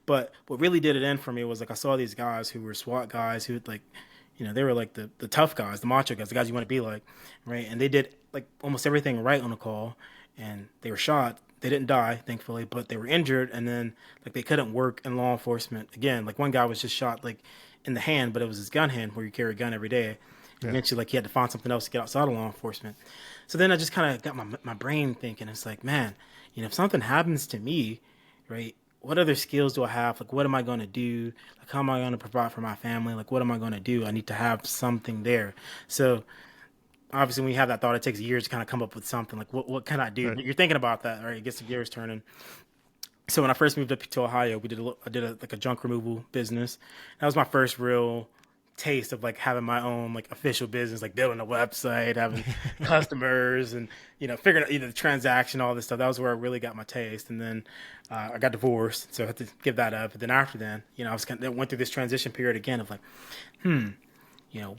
But what really did it in for me was like I saw these guys who were SWAT guys who like, they were like the tough guys, the macho guys, the guys you want to be like, right? And they did like almost everything right on the call, and they were shot. They didn't die, thankfully, but they were injured, and then like they couldn't work in law enforcement again. Like one guy was just shot like in the hand, but it was his gun hand where you carry a gun every day. Yeah. Eventually, like he had to find something else to get outside of law enforcement. So then I just kind of got my brain thinking. It's like, man, if something happens to me, right? What other skills do I have? Like, what am I going to do? Like, how am I going to provide for my family? Like, what am I going to do? I need to have something there. So obviously when you have that thought, it takes years to kind of come up with something like what can I do? Right. You're thinking about that, right? It gets the gears turning. So when I first moved up to Ohio, I did a junk removal business. That was my first real taste of like having my own like official business, like building a website, having customers, and figuring out either the transaction, all this stuff. That was where I really got my taste. And then I got divorced, so I had to give that up. But then after then, I was went through this transition period again of like,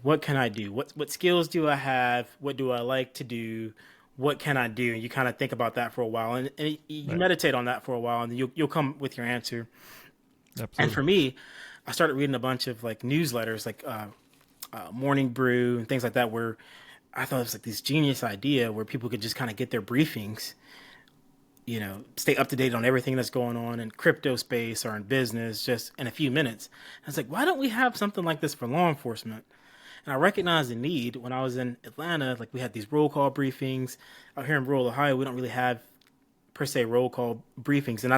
what can I do? What skills do I have? What do I like to do? What can I do? And you kind of think about that for a while, and you meditate on that for a while, and then you'll come with your answer. Absolutely. And for me, I started reading a bunch of like newsletters, like Morning Brew and things like that, where I thought it was like this genius idea where people could just kind of get their briefings, stay up to date on everything that's going on in crypto space or in business just in a few minutes. I was like, why don't we have something like this for law enforcement? And I recognized the need when I was in Atlanta. Like we had these roll call briefings. Out here in rural Ohio, we don't really have per se roll call briefings, and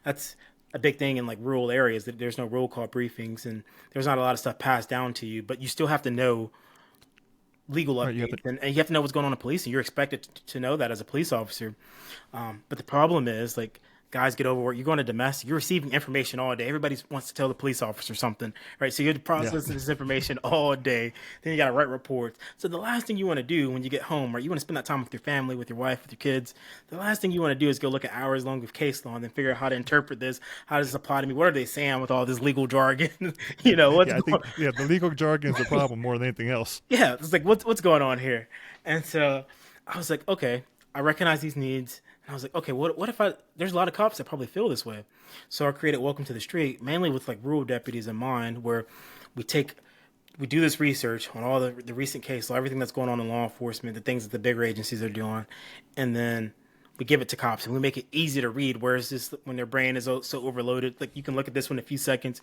that's a big thing in like rural areas, that there's no roll call briefings and there's not a lot of stuff passed down to you, but you still have to know legal updates, and you have to know what's going on in police, and you're expected to know that as a police officer. But the problem is like guys get overworked. You're going to domestic, you're receiving information all day. Everybody wants to tell the police officer something, right? So you're processing this information all day. Then you got to write reports. So the last thing you want to do when you get home, right? You want to spend that time with your family, with your wife, with your kids. The last thing you want to do is go look at hours long of case law and then figure out how to interpret this. How does this apply to me? What are they saying with all this legal jargon? The legal jargon is the problem more than anything else. Yeah, it's like what's going on here? And so I was like, okay, I recognize these needs. And I was like, okay, what if there's a lot of cops that probably feel this way. So I created Welcome to the Street, mainly with like rural deputies in mind, where we do this research on all the recent cases, everything that's going on in law enforcement, the things that the bigger agencies are doing, and then we give it to cops and we make it easy to read. Whereas this, when their brain is so overloaded, like you can look at this one in a few seconds.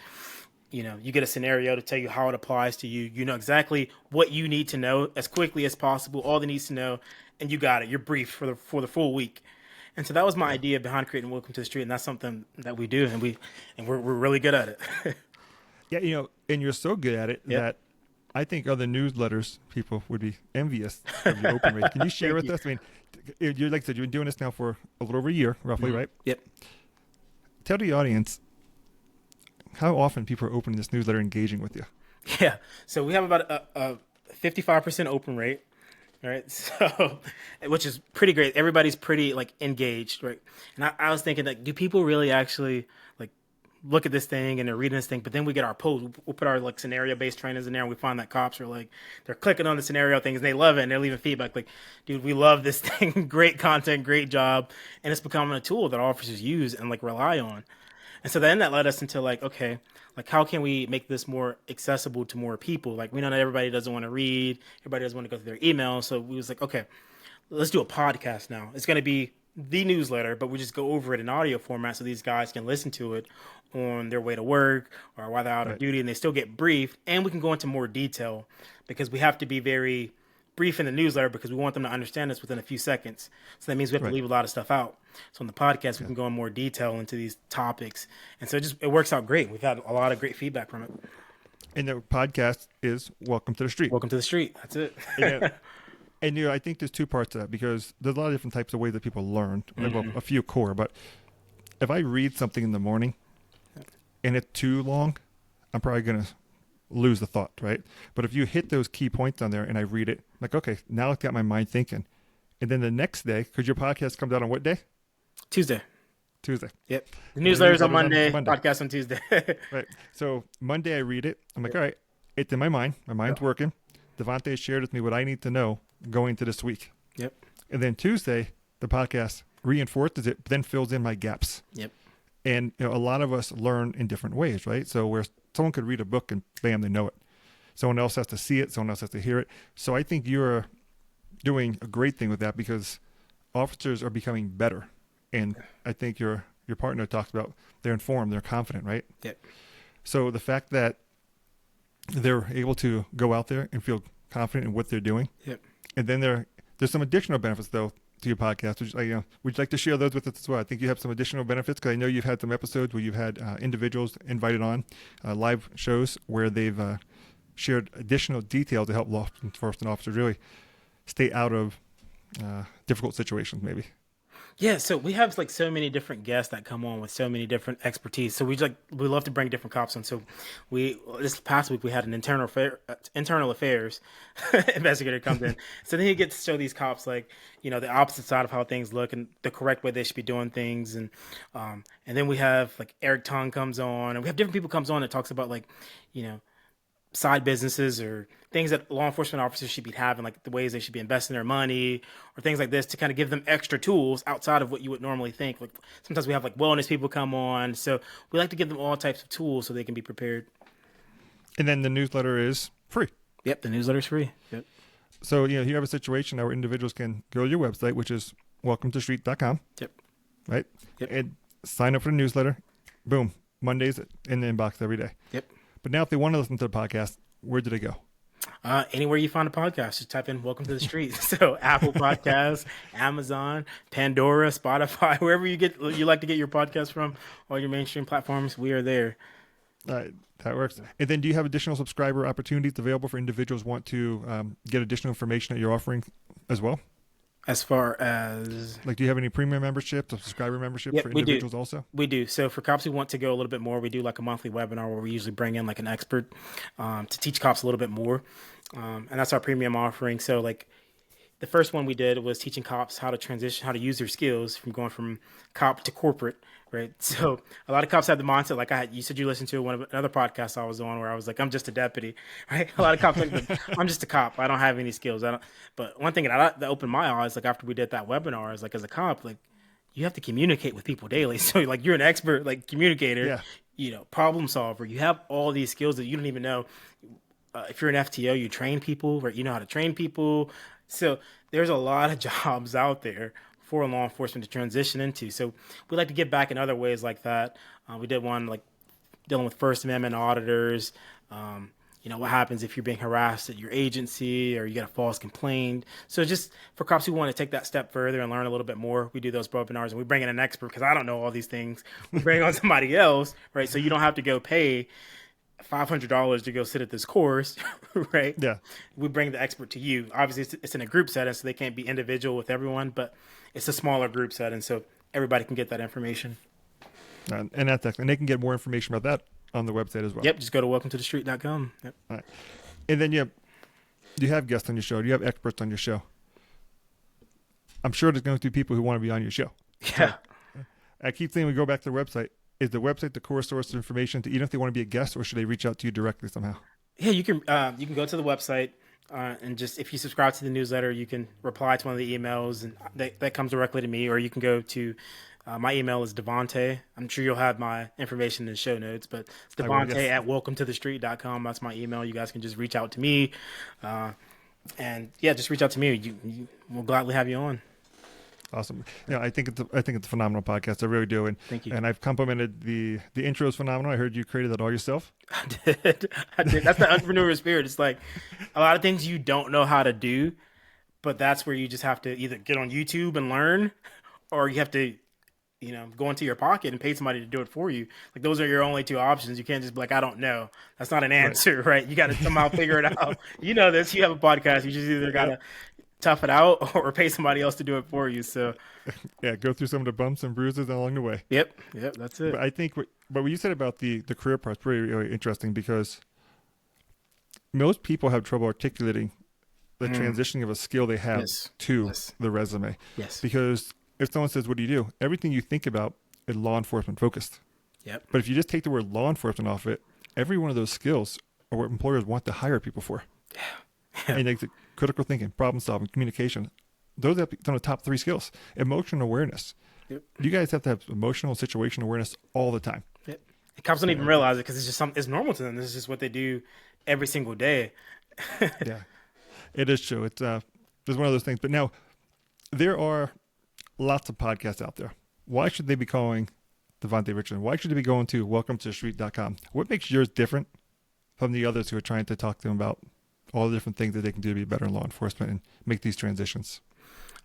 You get a scenario to tell you how it applies to you. You know exactly what you need to know as quickly as possible, all that needs to know, and you got it. You're briefed for the full week. And so that was my idea behind creating Welcome to the Street, and that's something that we do, and we're really good at it. Yeah, and you're so good at it Yep. that I think other newsletters people would be envious of your open rate. Can you share Thank with you. us? I mean, you're like I said, you've been doing this now for a little over a year, roughly, right? Yep. Tell the audience how often people are opening this newsletter, engaging with you. Yeah. So we have about a 55% open rate. Right. So, which is pretty great. Everybody's pretty like engaged. Right. And I was thinking, like, do people really actually like look at this thing and they're reading this thing? But then we get our post, we'll put our like scenario based trainers in there, and we find that cops are like, they're clicking on the scenario things and they love it and they're leaving feedback like, dude, we love this thing. Great content, great job. And it's becoming a tool that officers use and like rely on. And so then that led us into like, okay, like how can we make this more accessible to more people? Like we know that everybody doesn't want to read, everybody doesn't want to go through their email. So we was like, okay, let's do a podcast now. It's going to be the newsletter, but we just go over it in audio format so these guys can listen to it on their way to work or while they're out of duty, and they still get briefed. And we can go into more detail because we have to be very brief in the newsletter because we want them to understand this within a few seconds. So that means we have to leave a lot of stuff out. So in the podcast, we can go in more detail into these topics. And so it works out great. We've had a lot of great feedback from it. And the podcast is Welcome to the Street. Welcome to the Street. That's it. And I think there's two parts to that because there's a lot of different types of ways that people learn. Well, a few core, but if I read something in the morning and it's too long, I'm probably going to lose the thought, right? But if you hit those key points on there and I read it, like, okay, now it's got my mind thinking. And then the next day, because your podcast comes out on what day? Tuesday. Yep. The newsletter's on Monday, podcast on Tuesday. Right. So Monday I read it. I'm like, all right, it's in my mind. My mind's working. Devonta has shared with me what I need to know going to this week. Yep. And then Tuesday, the podcast reinforces it, but then fills in my gaps. Yep. And a lot of us learn in different ways, right? So where someone could read a book and bam, they know it. Someone else has to see it. Someone else has to hear it. So I think you're doing a great thing with that because officers are becoming better. And I think your partner talks about they're informed, they're confident, right? Yep. So the fact that they're able to go out there and feel confident in what they're doing. Yep. And then there's some additional benefits though to your podcast. Which, would you like to share those with us as well? I think you have some additional benefits because I know you've had some episodes where you've had individuals invited on live shows where they've shared additional details to help law enforcement officers really stay out of difficult situations maybe. Yeah, so we have like so many different guests that come on with so many different expertise. So we love to bring different cops on. So this past week we had an internal affairs investigator come in. So then he gets to show these cops like the opposite side of how things look and the correct way they should be doing things. And then we have like Eric Tong comes on, and we have different people comes on that talks about like side businesses or things that law enforcement officers should be having, like the ways they should be investing their money or things like this to kind of give them extra tools outside of what you would normally think. Like sometimes we have like wellness people come on. So we like to give them all types of tools so they can be prepared. And then the newsletter is free. Yep. The newsletter's free. Yep. So, you have a situation where individuals can go to your website, which is welcometostreet.com. Yep. Right? Yep. And sign up for the newsletter. Boom. Mondays in the inbox every day. Yep. But now if they want to listen to the podcast, where do they go? Anywhere you find a podcast, just type in Welcome to the Street. So Apple Podcasts, Amazon, Pandora, Spotify, wherever you like to get your podcast from, all your mainstream platforms, we are there. That works. And then do you have additional subscriber opportunities available for individuals who want to get additional information that you're offering as well? As far as do you have any premium memberships or subscriber memberships for individuals also? We do. So for cops who want to go a little bit more, we do like a monthly webinar where we usually bring in like an expert to teach cops a little bit more. And that's our premium offering. So like the first one we did was teaching cops how to transition, how to use their skills from going from cop to corporate. Right. So a lot of cops have the mindset, like you said, you listened to another podcast I was on where I was like, I'm just a deputy. Right. A lot of cops think I'm just a cop. I don't have any skills. But one thing that opened my eyes, like after we did that webinar, is like as a cop, like you have to communicate with people daily. So like you're an expert, like communicator, problem solver. You have all these skills that you don't even know. If you're an FTO, you train people, right? You know how to train people. So there's a lot of jobs out there for law enforcement to transition into. So we like to give back in other ways like that. We did one like dealing with First Amendment auditors, what happens if you're being harassed at your agency or you get a false complaint. So just for cops who want to take that step further and learn a little bit more, we do those webinars and we bring in an expert because I don't know all these things. We bring on somebody else, right? So you don't have to go pay $500 to go sit at this course, right? Yeah. We bring the expert to you. Obviously, it's in a group setting, so they can't be individual with everyone, but it's a smaller group setting, so everybody can get that information. And that's excellent. And they can get more information about that on the website as well. Yep, just go to welcometothestreet.com. Yep. All right. And then you have guests on your show. You have experts on your show. I'm sure there's going to be people who want to be on your show. Yeah. So, I keep saying we go back to the website. Is the website the core source of information to even if they want to be a guest, or should they reach out to you directly somehow? Yeah, you can go to the website and just if you subscribe to the newsletter, you can reply to one of the emails, and that comes directly to me, or you can go to my email is Devonta. I'm sure you'll have my information in the show notes, but it's Devonta at welcometothestreet.com. That's my email. You guys can just reach out to me, and yeah, just reach out to me. We'll gladly have you on. Awesome. Yeah, I think it's a phenomenal podcast. I really do. And thank you. And I've complimented the intro is phenomenal. I heard you created that all yourself. I did. That's the entrepreneurial spirit. It's like a lot of things you don't know how to do, but that's where you just have to either get on YouTube and learn, or you have to, go into your pocket and pay somebody to do it for you. Like those are your only two options. You can't just be like, I don't know. That's not an answer, right? You got to somehow figure it out. You know this. You have a podcast. You just either got to tough it out or pay somebody else to do it for you. So yeah, go through some of the bumps and bruises along the way. Yep, that's it. But I think what you said about the career part is really, really interesting, because most people have trouble articulating the transitioning of a skill they have to the resume. Yes. Because if someone says, what do you do? Everything you think about is law enforcement focused. Yep. But if you just take the word law enforcement off it, every one of those skills are what employers want to hire people for. Yeah. And like critical thinking, problem solving, communication. Those are some of the top 3 skills. Emotional awareness. Yep. You guys have to have emotional and situational awareness all the time. Yep. And cops don't even realize it because it's just it's normal to them. This is just what they do every single day. Yeah, it is true. It's one of those things. But now there are lots of podcasts out there. Why should they be calling Devonta Richardson? Why should they be going to welcometothestreet.com? What makes yours different from the others who are trying to talk to them about all the different things that they can do to be better in law enforcement and make these transitions?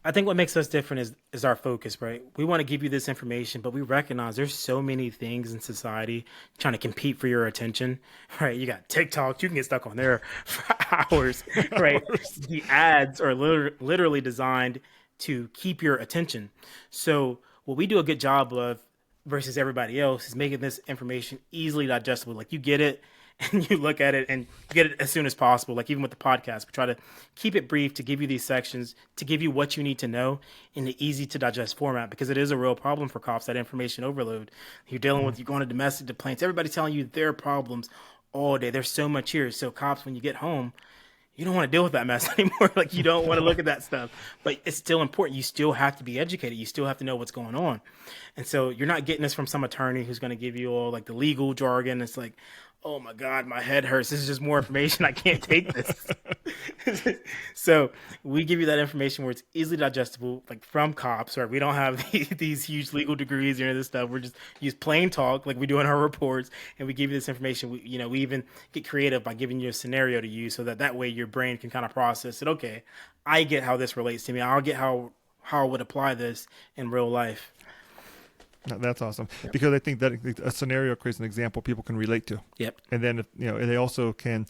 I think what makes us different is our focus, right? We want to give you this information, but we recognize there's so many things in society trying to compete for your attention, right? You got TikTok, you can get stuck on there for hours, right? The ads are literally designed to keep your attention. So what we do a good job of versus everybody else is making this information easily digestible. Like you get it and you look at it and get it as soon as possible. Like even with the podcast, we try to keep it brief to give you these sections, to give you what you need to know in the easy to digest format, because it is a real problem for cops, that information overload. You're dealing with, you're going to domestic complaints. Everybody's telling you their problems all day. There's so much here. So cops, when you get home, you don't want to deal with that mess anymore. Like you don't want to look at that stuff, but it's still important. You still have to be educated. You still have to know what's going on. And so you're not getting this from some attorney who's going to give you all like the legal jargon. It's like, oh my God, my head hurts. This is just more information. I can't take this. So we give you that information where it's easily digestible, like from cops, right? We don't have these huge legal degrees or any of this stuff. We're just use plain talk like we do in our reports, and we give you this information. We even get creative by giving you a scenario to use so that way your brain can kind of process it. Okay, I get how this relates to me. I'll get how I would apply this in real life. That's awesome. Yep. Because I think that a scenario creates an example people can relate to. Yep. And then, and they also can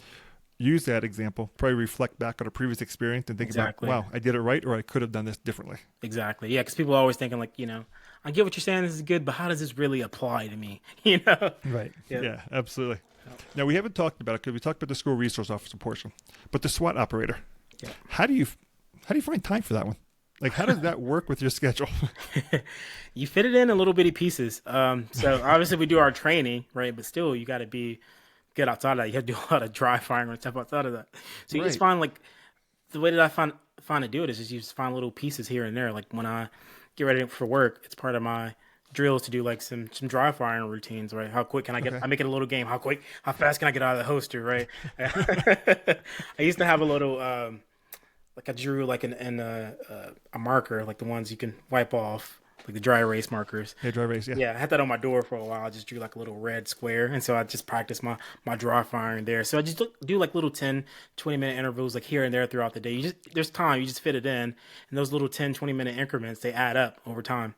use that example, probably reflect back on a previous experience and think about, wow, I did it right, or I could have done this differently. Exactly. Yeah. Because people are always thinking like, I get what you're saying. This is good, but how does this really apply to me? Right. Yep. Yeah, absolutely. Yep. Now we haven't talked about it because we talked about the school resource officer portion, but the SWAT operator, how do you find time for that one? Like, how does that work with your schedule? You fit it in little bitty pieces. So obviously we do our training, right? But still, you got to get outside of that. You have to do a lot of dry firing and stuff outside of that. So you just find like the way that I find to do it is just you just find little pieces here and there. Like when I get ready for work, it's part of my drills to do like some dry firing routines, right? How quick can I get? I make it a little game. How fast can I get out of the holster, right? I used to have a little. Like I drew like a marker, like the ones you can wipe off like the dry erase markers. Yeah, dry erase. Yeah. Yeah, I had that on my door for a while. I just drew like a little red square. And so I just practiced my draw firing there. So I just do like little 10, 20-minute intervals like here and there throughout the day. There's time, you just fit it in. And those little 10, 20-minute increments, they add up over time.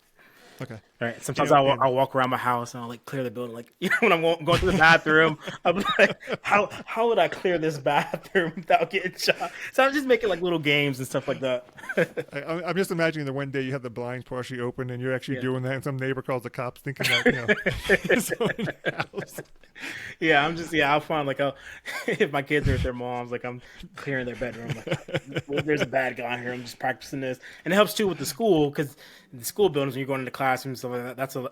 Okay. Right. Sometimes I'll walk around my house and I'll like clear the building. Like, when I'm going to the bathroom, I'm like, how would I clear this bathroom without getting shot? So I'm just making like little games and stuff like that. I'm just imagining that one day you have the blinds partially open and you're actually doing that, and some neighbor calls the cops thinking that someone in the house. Yeah, I'll find like if my kids are with their moms, like I'm clearing their bedroom. Like, well, there's a bad guy here. I'm just practicing this, and it helps too with the school, because the school buildings when you're going into classrooms, stuff like that, that's a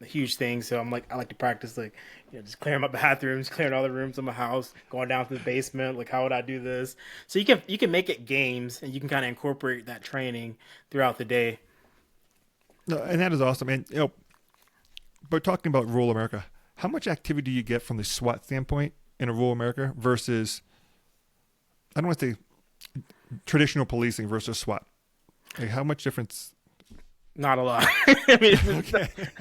huge thing. So I like to practice like just clearing my bathrooms, clearing all the rooms in my house, going down to the basement. Like, how would I do this? So you can make it games, and you can kind of incorporate that training throughout the day. No, and that is awesome. And but talking about rural America, how much activity do you get from the SWAT standpoint in a rural America versus, I don't want to say traditional policing versus SWAT? Like, how much difference? Not a lot. I mean,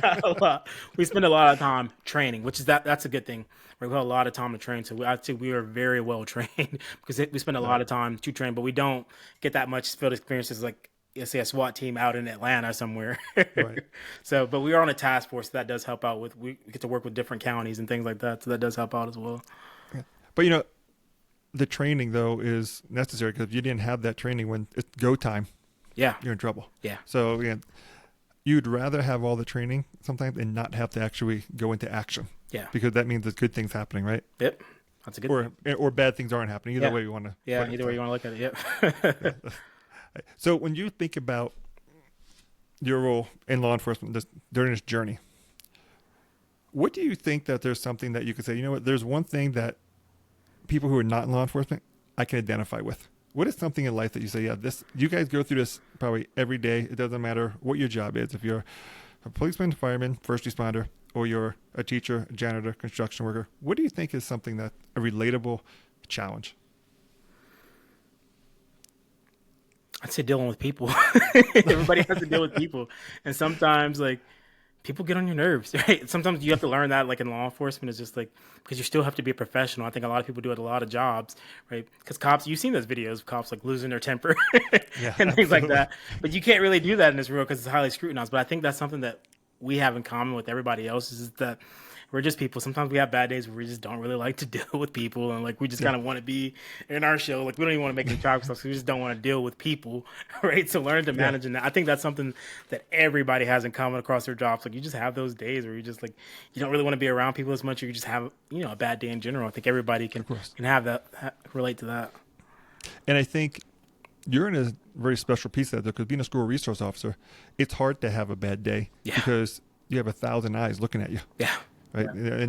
not a lot. We spend a lot of time training, which is that's a good thing. We have a lot of time to train, so I'd say we are very well trained because we spend a lot of time to train, but we don't get that much field experiences like, let's say, a SWAT team out in Atlanta somewhere. Right. So, but we are on a task force, so that does help out with. We get to work with different counties and things like that, so that does help out as well. Yeah. But the training though is necessary, because if you didn't have that training when it's go time, you're in trouble. Yeah. So you'd rather have all the training sometimes and not have to actually go into action. Yeah. Because that means there's good things happening, right? Yep. That's a good or bad things aren't happening. Either way you want to. Yeah, either way you want to look at it. Yep. So when you think about your role in law enforcement during this journey, what do you think that there's something that you could say, you know what, there's one thing that people who are not in law enforcement, I can identify with? What is something in life that you say, you guys go through this probably every day. It doesn't matter what your job is. If you're a policeman, fireman, first responder, or you're a teacher, janitor, construction worker, what do you think is something that a relatable challenge? I'd say dealing with people. Everybody has to deal with people. And sometimes, like, people get on your nerves, right? Sometimes you have to learn that, like, in law enforcement, is just, like, because you still have to be a professional. I think a lot of people do it at a lot of jobs, right? Because cops, you've seen those videos of cops, like, losing their temper and things like that. But you can't really do that in this world because it's highly scrutinized. But I think that's something that we have in common with everybody else, is that we're just people. Sometimes we have bad days where we just don't really like to deal with people, and like we just kind of want to be in our show. Like, we don't even want to make any job stuff, so we just don't want to deal with people, right? So learn to manage that. I think that's something that everybody has in common across their jobs. Like, you just have those days where you just, like, you don't really want to be around people as much, or you just have a bad day in general. I think everybody can have that, relate to that. And I think you're in a very special piece of that, because being a school resource officer, it's hard to have a bad day because you have 1,000 eyes looking at you. Yeah. Right. Yeah.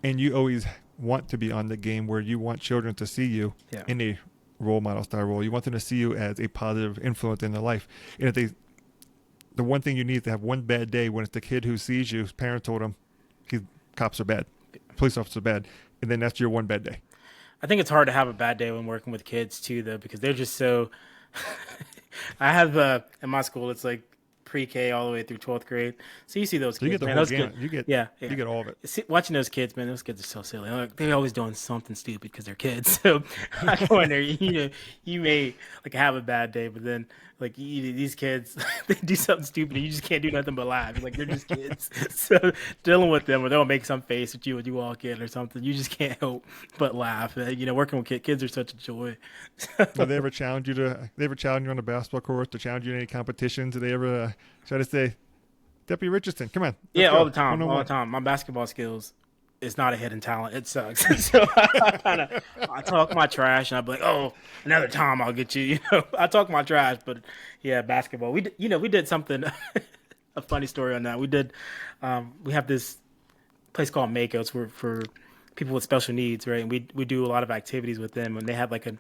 And you always want to be on the game where you want children to see you in a role model style role. You want them to see you as a positive influence in their life. And if the one thing you need is to have one bad day when it's the kid who sees you, his parents told him, cops are bad, police officers are bad, and then that's your one bad day. I think it's hard to have a bad day when working with kids too, though, because they're just so. I have in my school, it's like pre-K all the way through 12th grade. So you see those kids. You get the whole gamut. You get all of it. Watching those kids, man, those kids are so silly. Like, they're always doing something stupid because they're kids. So I go in there, you may like have a bad day, but then like these kids, they do something stupid and you just can't do nothing but laugh. Like, they're just kids. So dealing with them, or they'll make some face at you when you walk in or something, you just can't help but laugh. Working with kids are such a joy. Did they ever challenge you on the basketball court, to challenge you in any competitions? Did they ever try to say, Deputy Richardson, come on? Yeah, all the time. All the time. My basketball skills is not a hidden talent. It sucks. So I talk my trash, and I'll be like, oh, another time I'll get you. I talk my trash, but yeah, basketball. We did something, a funny story on that. We have this place called Mako. It's for people with special needs, right? And we do a lot of activities with them, and they have like an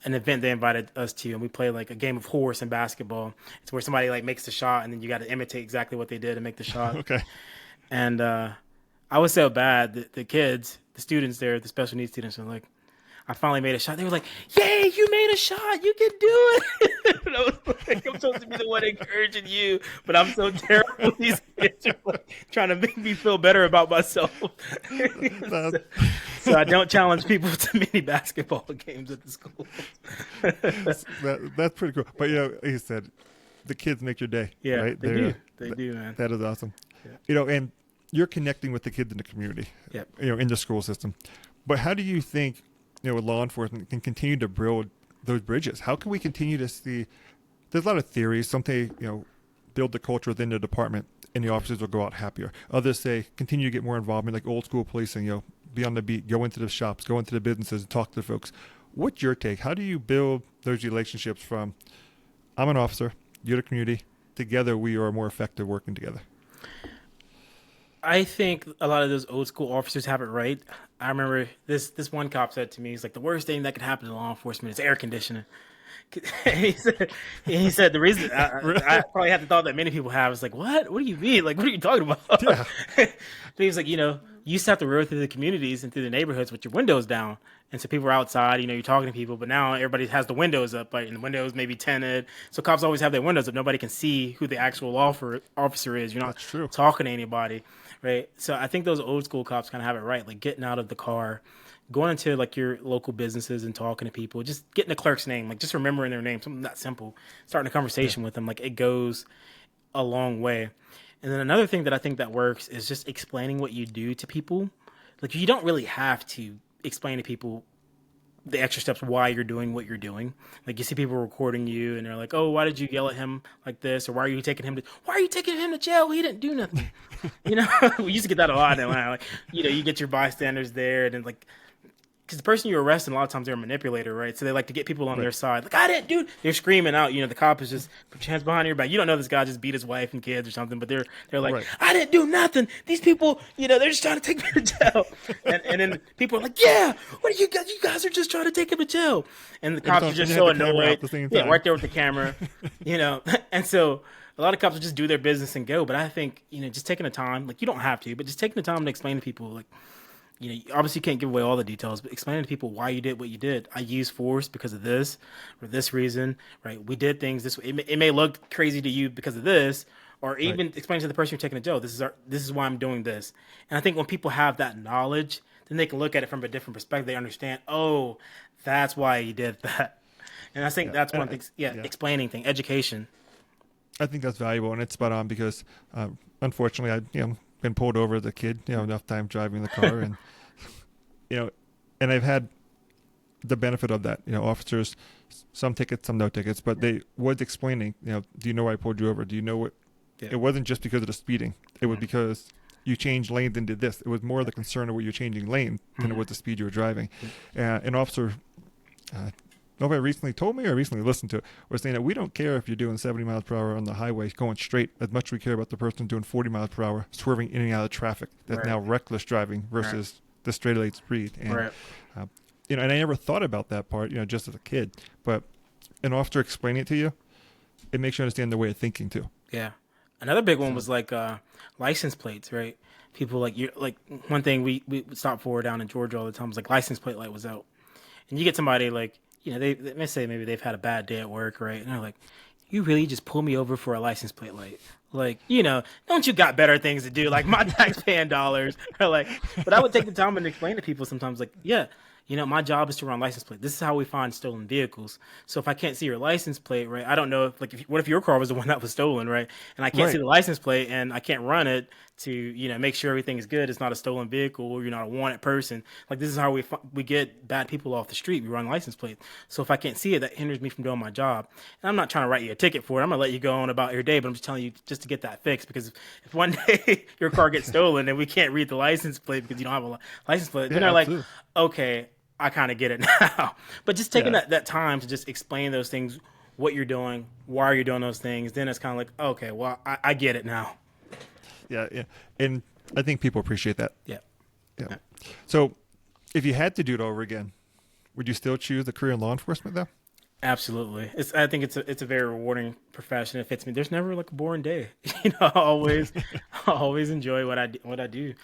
event they invited us to, and we play like a game of horse in basketball. It's where somebody like makes the shot, and then you got to imitate exactly what they did and make the shot. Okay. And I was so bad that the kids, the students there, the special needs students, are like, I finally made a shot. They were like, "Yay, you made a shot! You can do it!" And I was like, "I'm supposed to be the one encouraging you, but I'm so terrible." These kids are like trying to make me feel better about myself. so, so I don't challenge people to mini basketball games at the school. That's pretty cool. But like you said, the kids make your day. Yeah, right? they do. They do, man. That is awesome. Yeah. And you're connecting with the kids in the community. Yep. In the school system. But how do you think law enforcement can continue to build those bridges? How can we continue to see? There's a lot of theories. Some say build the culture within the department, and the officers will go out happier. Others say continue to get more involvement, like old school policing. Be on the beat, go into the shops, go into the businesses, and talk to the folks. What's your take? How do you build those relationships from I'm an officer, you're the community, together we are more effective working together? I think a lot of those old school officers have it right. I remember this one cop said to me, he's like, the worst thing that could happen to law enforcement is air conditioning. And he said the reason I probably had the thought that many people have is like, what do you mean? Like, what are you talking about? Yeah. But he was like, you used to have to roll through the communities and through the neighborhoods with your windows down. And so people are outside, you're talking to people, but now everybody has the windows up, and the windows may be tinted. So cops always have their windows up. Nobody can see who the actual officer is. You're not talking to anybody, right? So I think those old school cops kind of have it right, like getting out of the car, going into like your local businesses and talking to people, just getting the clerk's name, like just remembering their name, something that simple, starting a conversation with them, like it goes a long way. And then another thing that I think that works is just explaining what you do to people. Like you don't really have to explain to people the extra steps why you're doing what you're doing. Like you see people recording you and they're like, "Oh, why did you yell at him like this?" Or why are you taking him to jail? He didn't do nothing. We used to get that a lot in Atlanta. Like, you get your bystanders there and then like, because the person you arrest, and a lot of times they're a manipulator, right? So they like to get people on their side. Like, I didn't do. They're screaming out. The cop is just put your hands behind your back. You don't know this guy just beat his wife and kids or something, but they're like, I didn't do nothing. These people, they're just trying to take me to jail. And then people are like, yeah, what are you guys? You guys are just trying to take him to jail. And the cops are just so annoyed. Yeah, right there with the camera. And so a lot of cops will just do their business and go. But I think just taking the time, like you don't have to, but just taking the time to explain to people, like. You obviously can't give away all the details, but explaining to people why you did what you did. I used force because of this or this reason, right? We did things this way. It may look crazy to you because of this, or even explain to the person you're taking to jail, this is why I'm doing this. And I think when people have that knowledge, then they can look at it from a different perspective. They understand, oh, that's why you did that. And I think that's one thing, explaining things, education. I think that's valuable, and it's spot on because, unfortunately, I been pulled over as a kid, enough time driving the car, and and I've had the benefit of that. Officers, some tickets, some no tickets, but they was explaining. Do you know why I pulled you over? Do you know what? Yeah. It wasn't just because of the speeding. It was because you changed lanes and did this. It was more the concern of what you're changing lanes than it was the speed you were driving. An officer. Nobody recently told me or recently listened to it was saying that we don't care if you're doing 70 miles per hour on the highway going straight as much as we care about the person doing 40 miles per hour swerving in and out of traffic. That's now reckless driving versus the straight lane speed. And, and I never thought about that part, just as a kid. But an officer explaining it to you, it makes you understand the way of thinking too. Yeah. Another big one was like license plates, right? People like one thing we stop for down in Georgia all the time was like license plate light was out. And you get somebody like, they may say maybe they've had a bad day at work, right? And they're like, you really just pull me over for a license plate light? Like, don't you got better things to do? Like my taxpaying dollars. Or like, but I would take the time and explain to people sometimes like, yeah, my job is to run license plate. This is how we find stolen vehicles. So if I can't see your license plate, right, I don't know what if your car was the one that was stolen, right? And I can't see the license plate and I can't run it to, make sure everything is good. It's not a stolen vehicle or you're not a wanted person. Like this is how we get bad people off the street. We run license plates. So if I can't see it, that hinders me from doing my job. And I'm not trying to write you a ticket for it. I'm going to let you go on about your day, but I'm just telling you just to get that fixed because if one day your car gets stolen and we can't read the license plate because you don't have a license plate, then they're like, okay, I kind of get it now. But just taking that time to just explain those things, what you're doing, why you're doing those things, then it's kind of like, okay, well, I get it now. Yeah. And I think people appreciate that. Yeah. So if you had to do it over again, would you still choose a career in law enforcement though? Absolutely. I think it's a very rewarding profession. It fits me. There's never like a boring day. I always enjoy what I do.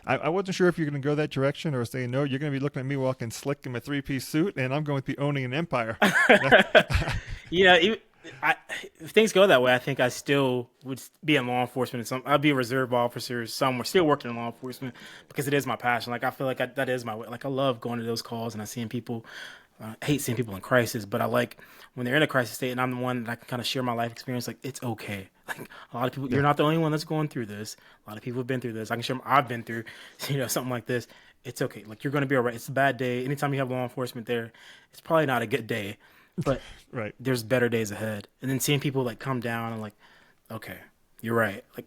I wasn't sure if you're going to go that direction or say, no, you're going to be looking at me walking slick in my 3-piece suit, and I'm going to be owning an empire. You know, if things go that way, I think I still would be in law enforcement. I'd be a reserve officer somewhere, still working in law enforcement because it is my passion. Like I feel like that is my way. Like I love going to those calls and I seeing people. I hate seeing people in crisis, but I like when they're in a crisis state and I'm the one that I can kind of share my life experience. Like it's okay. Like a lot of people, you're not the only one that's going through this. A lot of people have been through this. I can share. I've been through, something like this. It's okay. Like you're going to be all right. It's a bad day. Anytime you have law enforcement there, it's probably not a good day. But right. There's better days ahead. And then seeing people like come down and like, okay, you're right. Like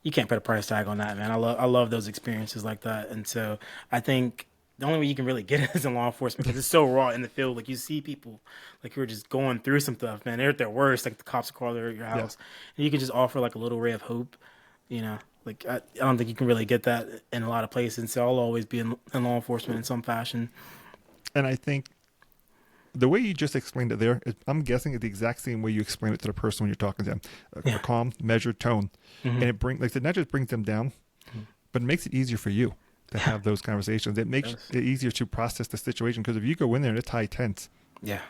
you can't put a price tag on that, man. I love those experiences like that. And so I think the only way you can really get it is in law enforcement because it's so raw in the field. Like you see people like who are just going through some stuff, man. They're at their worst. Like the cops call at your house, and you can just offer like a little ray of hope. Like I don't think you can really get that in a lot of places. And so I'll always be in law enforcement in some fashion. And I think the way you just explained it there, I'm guessing it's the exact same way you explain it to the person when you're talking to them. A calm, measured tone. And it brings, like I said, not just brings them down, but it makes it easier for you to have those conversations. It makes it easier to process the situation because if you go in there and it's high tense,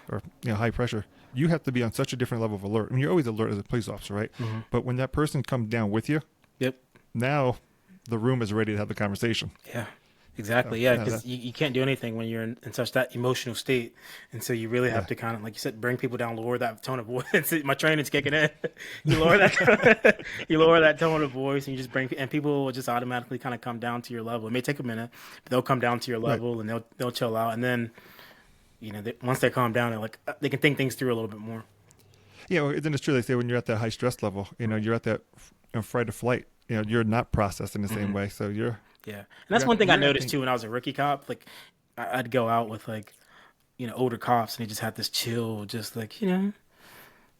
or high pressure, you have to be on such a different level of alert. I mean, you're always alert as a police officer, right? But when that person comes down with you, now the room is ready to have the conversation. Yeah. Exactly, because you can't do anything when you're in such that emotional state, and so you really have to kind of, like you said, bring people down, lower that tone of voice. My training's kicking in. You lower that tone of voice, and you just and people will just automatically kind of come down to your level. It may take a minute, but they'll come down to your level, and they'll chill out, and then once they calm down, they can think things through a little bit more. Yeah, well, then it's true. They say when you're at that high stress level, you're at that fight or flight. You're not processed in the same way, so you're. Yeah, and that's one thing I noticed too when I was a rookie cop. Like, I'd go out with older cops, and they just had this chill, just like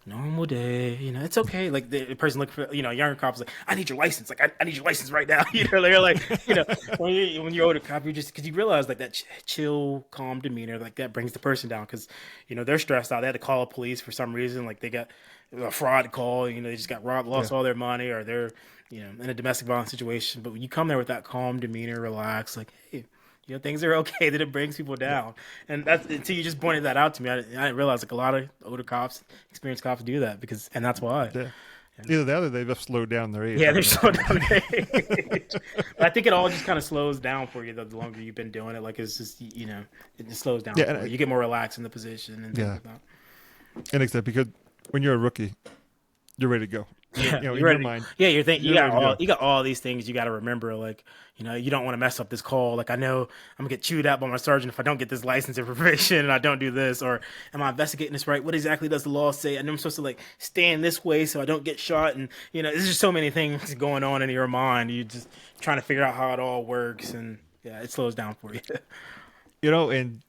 normal day. It's okay. Like the person looking for younger cops, like I need your license. Like I need your license right now. They're like when you're older cop, you just because you realize like that chill, calm demeanor, like that brings the person down because they're stressed out. They had to call the police for some reason. Like they got a fraud call. They just got robbed, lost all their money, or they're in a domestic violence situation. But when you come there with that calm demeanor, relax, like, hey, things are okay, then it brings people down. And that's until you just pointed that out to me. I didn't realize like a lot of older cops, experienced cops do that and that's why. Yeah. Either that or they've just slowed down their age. Yeah, they've slowed down their age. But I think it all just kind of slows down for you the longer you've been doing it. Like it's just, it just slows down. For you. You get more relaxed in the position and things like that. And except because when you're a rookie, you're ready to go. Yeah, in your mind. Yeah, you're thinking you got all these things you got to remember. Like, you don't want to mess up this call. Like, I know I'm gonna get chewed out by my sergeant if I don't get this license information and I don't do this. Or am I investigating this right? What exactly does the law say? I know I'm supposed to stand this way so I don't get shot. And there's just so many things going on in your mind. You just trying to figure out how it all works, and it slows down for you. And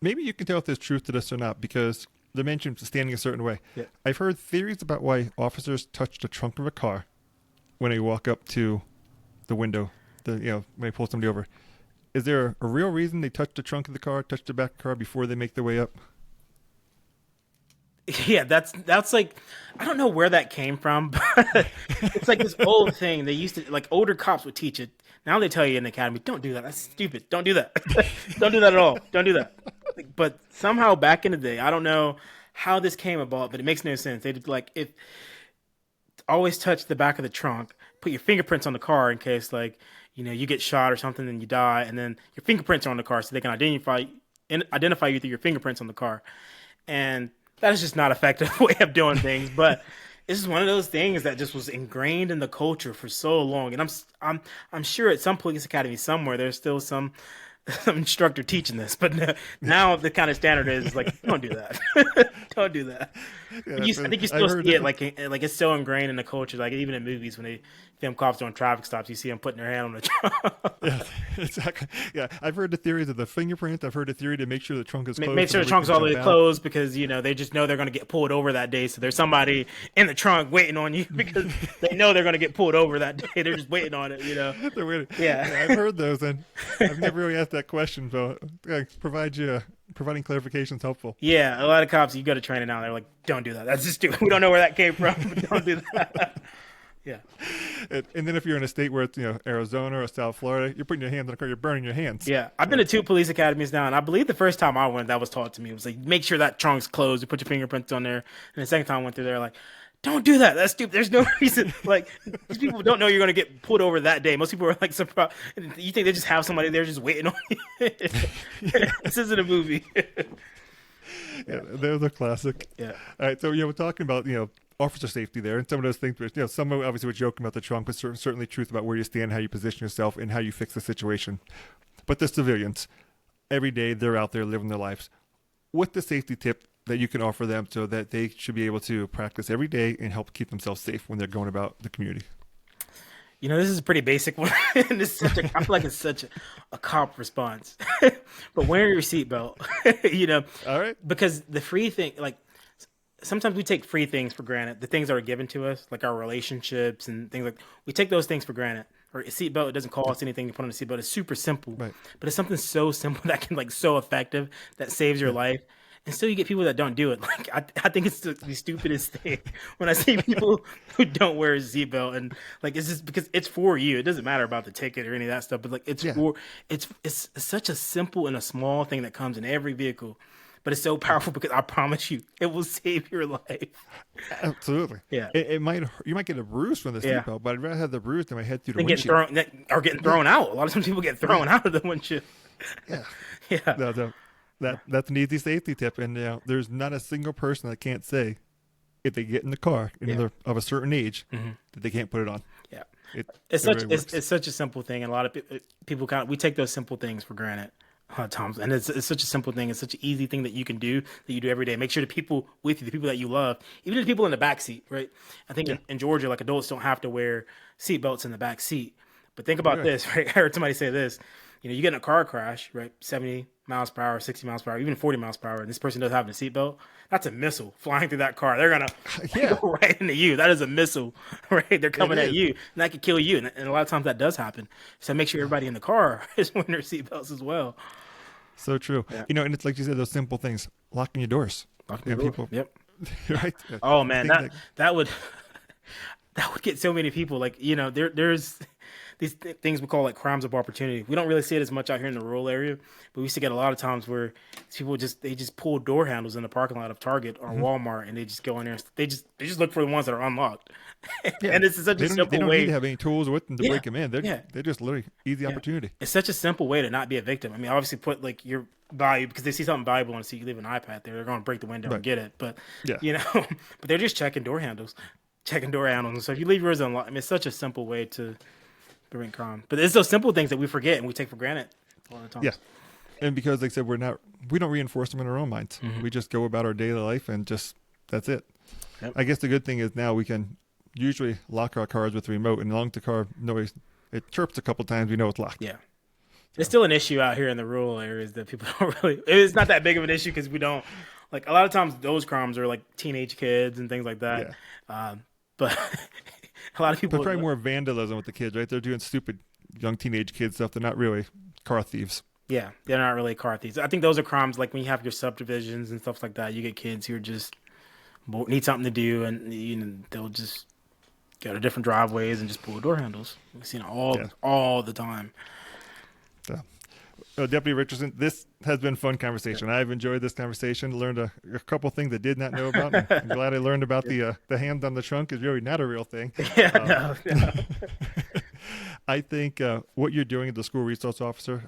maybe you can tell if there's truth to this or not because. They mentioned standing a certain way. Yeah. I've heard theories about why officers touch the trunk of a car when they walk up to the window, when they pull somebody over. Is there a real reason they touch the trunk of the car, touch the back of the car before they make their way up? Yeah, that's like, I don't know where that came from, but it's like this old thing. They used to, like older cops would teach it. Now they tell you in the academy, don't do that. That's stupid. Don't do that. Don't do that at all. Don't do that. But somehow back in the day, I don't know how this came about, but it makes no sense. They did always touch the back of the trunk, put your fingerprints on the car in case you get shot or something and you die, and then your fingerprints are on the car so they can identify you through your fingerprints on the car. And that is just not an effective way of doing things, but this is one of those things that just was ingrained in the culture for so long. And I'm sure at some police academy somewhere there's still some instructor teaching this, but now the kind of standard is like, don't do that. Don't do that. Yeah, I think you still see it like it's so ingrained in the culture. Like even in movies when they film cops doing traffic stops, you see them putting their hand on the trunk. Yeah, exactly. Yeah, I've heard the theories of the fingerprint. I've heard the theory to make sure the trunk is closed. Make sure the trunk's all the way closed because they just know they're going to get pulled over that day. So there's somebody in the trunk waiting on you because they know they're going to get pulled over that day. They're just waiting on it. They're waiting. Yeah. I've heard those, and I've never really asked that question. So providing clarification is helpful. Yeah, a lot of cops, you go to training now, they're like, don't do that. That's just stupid. We don't know where that came from, but don't do that. Yeah. And then if you're in a state where it's, Arizona or South Florida, you're putting your hands on the car, you're burning your hands. Yeah. I've been to 2 police academies now, and I believe the first time I went, that was taught to me. It was like, make sure that trunk's closed. You put your fingerprints on there. And the second time I went through there, like, don't do that. That's stupid. There's no reason. Like, these people don't know you're going to get pulled over that day. Most people are like surprised. You think they just have somebody there just waiting on you. This isn't a movie. Yeah, they're the classic. Yeah. All right, so we're talking about officer safety there, and some of those things. Some of obviously we're joking about the trunk, but certainly truth about where you stand, how you position yourself, and how you fix the situation. But the civilians, every day they're out there living their lives. What's the safety tip that you can offer them so that they should be able to practice every day and help keep themselves safe when they're going about the community? This is a pretty basic one. I feel like it's such a cop response. But wearing your seatbelt, All right. because the free thing, like sometimes we take free things for granted. The things that are given to us, like our relationships and things like we take those things for granted. Or a seatbelt, it doesn't cost anything to put on a seatbelt. It's super simple, Right. But it's something so simple that can so effective that saves your life. And still, you get people that don't do it. Like I think it's the stupidest thing when I see people who don't wear a seatbelt, and it's just because it's for you. It doesn't matter about the ticket or any of that stuff, but it's such a simple and a small thing that comes in every vehicle, but it's so powerful because I promise you, it will save your life. Absolutely. Yeah. You might get a bruise from the seatbelt, but I'd rather have the bruise than my head through the windshield. Getting thrown out. A lot of times people get thrown out of the windshield. Yeah. Yeah. No. That's an easy safety tip, and there's not a single person that can't say if they get in the car and they're of a certain age that they can't put it on. Yeah, It's such a simple thing, and a lot of people we take those simple things for granted a lot of times, and it's such a simple thing. It's such an easy thing that you can do that you do every day. Make sure the people with you, the people that you love, even the people in the back seat, right? I think in Georgia, adults don't have to wear seatbelts in the back seat, but think about this, right? I heard somebody say this. You get in a car crash, right? 70 miles per hour, 60 miles per hour, even 40 miles per hour, and this person doesn't have a seatbelt. That's a missile flying through that car. They're going to go right into you. That is a missile, right? They're coming at you, and that could kill you. And a lot of times that does happen. So make sure everybody in the car is wearing their seatbelts as well. So true. Yeah. And it's like you said, those simple things. Locking your doors. People. Yep. Right? Oh, man, that would get so many people. There's these things we call crimes of opportunity. We don't really see it as much out here in the rural area, but we used to get a lot of times where people just pull door handles in the parking lot of Target or Walmart, and they just go in there. They just look for the ones that are unlocked. And it's such a simple way. They don't need to have any tools with them to break them in. They're just literally easy opportunity. It's such a simple way to not be a victim. I mean, obviously put your value, because they see something valuable and see you leave an iPad there, they're going to break the window and get it. But but they're just checking door handles. And so if you leave yours unlocked, it's such a simple way to prevent crime. But it's those simple things that we forget and we take for granted a lot of times. Yeah. And because like I said, we don't reinforce them in our own minds. We just go about our daily life and that's it. Yep. I guess the good thing is now we can usually lock our cars with the remote, and as long as the car noise, it chirps a couple times, we know it's locked. Yeah. It's still an issue out here in the rural areas that people don't really, it's not that big of an issue because we don't, a lot of times those crimes are teenage kids and things like that. Yeah. But a lot of people. There's probably more vandalism with the kids, right? They're doing stupid young teenage kid stuff. They're not really car thieves. Yeah, they're not really car thieves. I think those are crimes when you have your subdivisions and stuff like that. You get kids who are just need something to do, and they'll just go to different driveways and just pull door handles. We've seen it all the time. So, Deputy Richardson, this has been a fun conversation. I've enjoyed this conversation, learned a couple things I did not know about. I'm glad I learned about the hand on the trunk is really not a real thing. No. I think what you're doing as the school resource officer,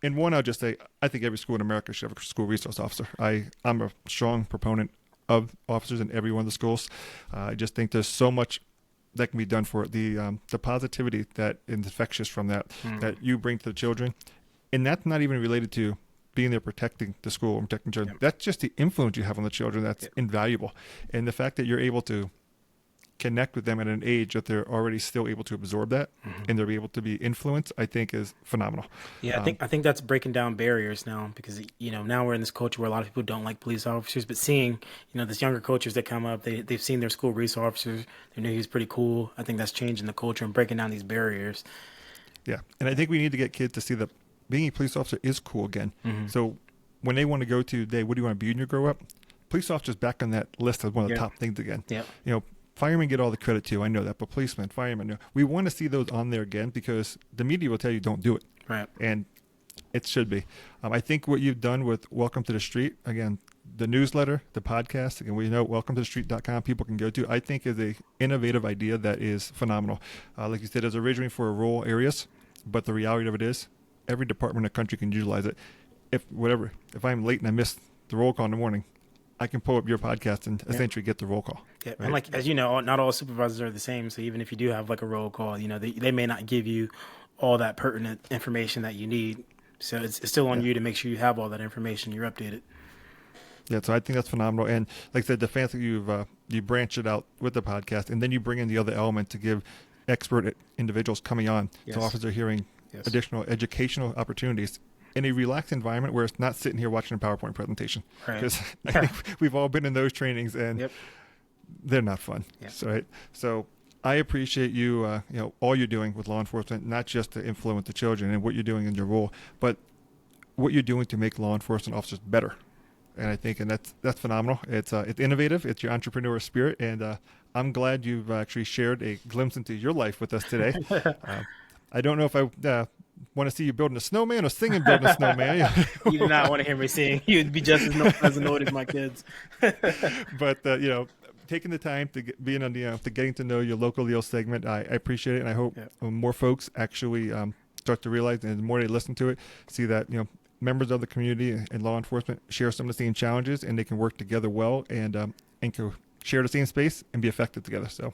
and one, I'll just say, I think every school in America should have a school resource officer. I'm a strong proponent of officers in every one of the schools. I just think there's so much that can be done for it. The positivity that is infectious from that you bring to the children. And that's not even related to being there protecting the school and protecting children. Yep. That's just the influence you have on the children that's invaluable. And the fact that you're able to connect with them at an age that they're already still able to absorb that and they're able to be influenced, I think is phenomenal. Yeah, I think that's breaking down barriers now, because now we're in this culture where a lot of people don't like police officers, but seeing this younger coaches that come up, they've seen their school resource officers, they know he's pretty cool. I think that's changing the culture and breaking down these barriers. Yeah, and I think we need to get kids to see that being a police officer is cool again. So when they want to go to, what do you want to be when you grow up? Police officers back on that list as one of the top things again. Yeah. firemen get all the credit too. I know that, but policemen, firemen, we want to see those on there again because the media will tell you don't do it. Right. And it should be. I think what you've done with Welcome to the Street, again, the newsletter, the podcast, again, we know welcometothe street.com people can go to, I think is a innovative idea that is phenomenal. Like you said, it's originally for rural areas, but the reality of it is every department in the country can utilize it. If I'm late and I miss the roll call in the morning, I can pull up your podcast and essentially get the roll call. Yeah. Right? And like, as you know, not all supervisors are the same. So even if you do have like a roll call, they may not give you all that pertinent information that you need. So it's still on you to make sure you have all that information. You're updated. Yeah, so I think that's phenomenal. And like I said, the fact that you branch it out with the podcast and then you bring in the other element to give expert individuals coming on. Yes. So officers are hearing additional educational opportunities in a relaxed environment where it's not sitting here watching a PowerPoint presentation. Because I think we've all been in those trainings and they're not fun. So I appreciate you, all you're doing with law enforcement, not just to influence the children and what you're doing in your role, but what you're doing to make law enforcement officers better. And I think, that's phenomenal. It's innovative. It's your entrepreneurial spirit, and I'm glad you've actually shared a glimpse into your life with us today. I don't know if I want to see you building a snowman or singing building a snowman. You do not want to hear me sing. You'd be just as annoyed as my kids. But taking the time to being on the to getting to know your local Leo segment, I appreciate it, and I hope more folks actually start to realize, and the more they listen to it, see that members of the community and law enforcement share some of the same challenges, and they can work together well and can share the same space and be effective together. So,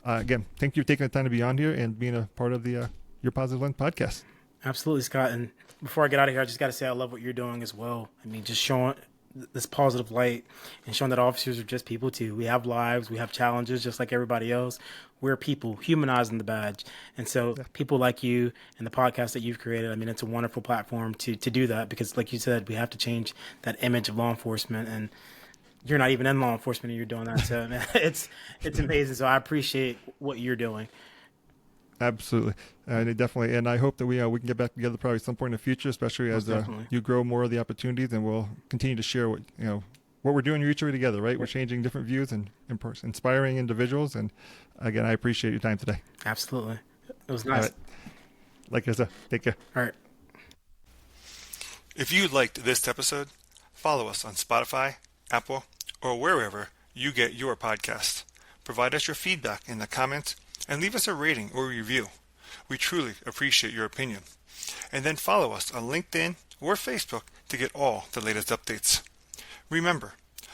again, thank you for taking the time to be on here and being a part of the Your Positive Lens podcast. Absolutely, Scott. And before I get out of here, I just got to say I love what you're doing as well. I mean, just showing this positive light and showing that officers are just people too. We have lives, we have challenges just like everybody else. We're people, humanizing the badge. And so people like you and the podcast that you've created, I mean, it's a wonderful platform to do that because like you said, we have to change that image of law enforcement, and you're not even in law enforcement and you're doing that. So it's amazing. So I appreciate what you're doing. Absolutely. And definitely. And I hope that we can get back together probably some point in the future, especially as you grow more of the opportunities, and we'll continue to share what we're doing mutually together, right? We're changing different views and inspiring individuals. And again, I appreciate your time today. Absolutely. It was nice. All right. Like I said, take care. All right. If you liked this episode, follow us on Spotify, Apple, or wherever you get your podcast. Provide us your feedback in the comments and leave us a rating or review. We truly appreciate your opinion. And then follow us on LinkedIn or Facebook to get all the latest updates. Remember,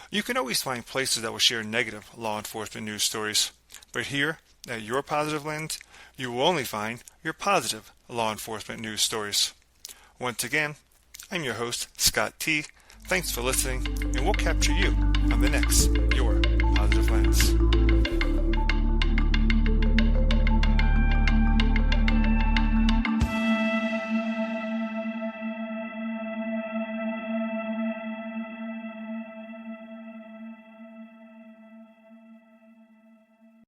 you can always find places that will share negative law enforcement news stories. But here, at Your Positive Lens, you will only find your positive law enforcement news stories. Once again, I'm your host, Scott T. Thanks for listening, and we'll capture you on the next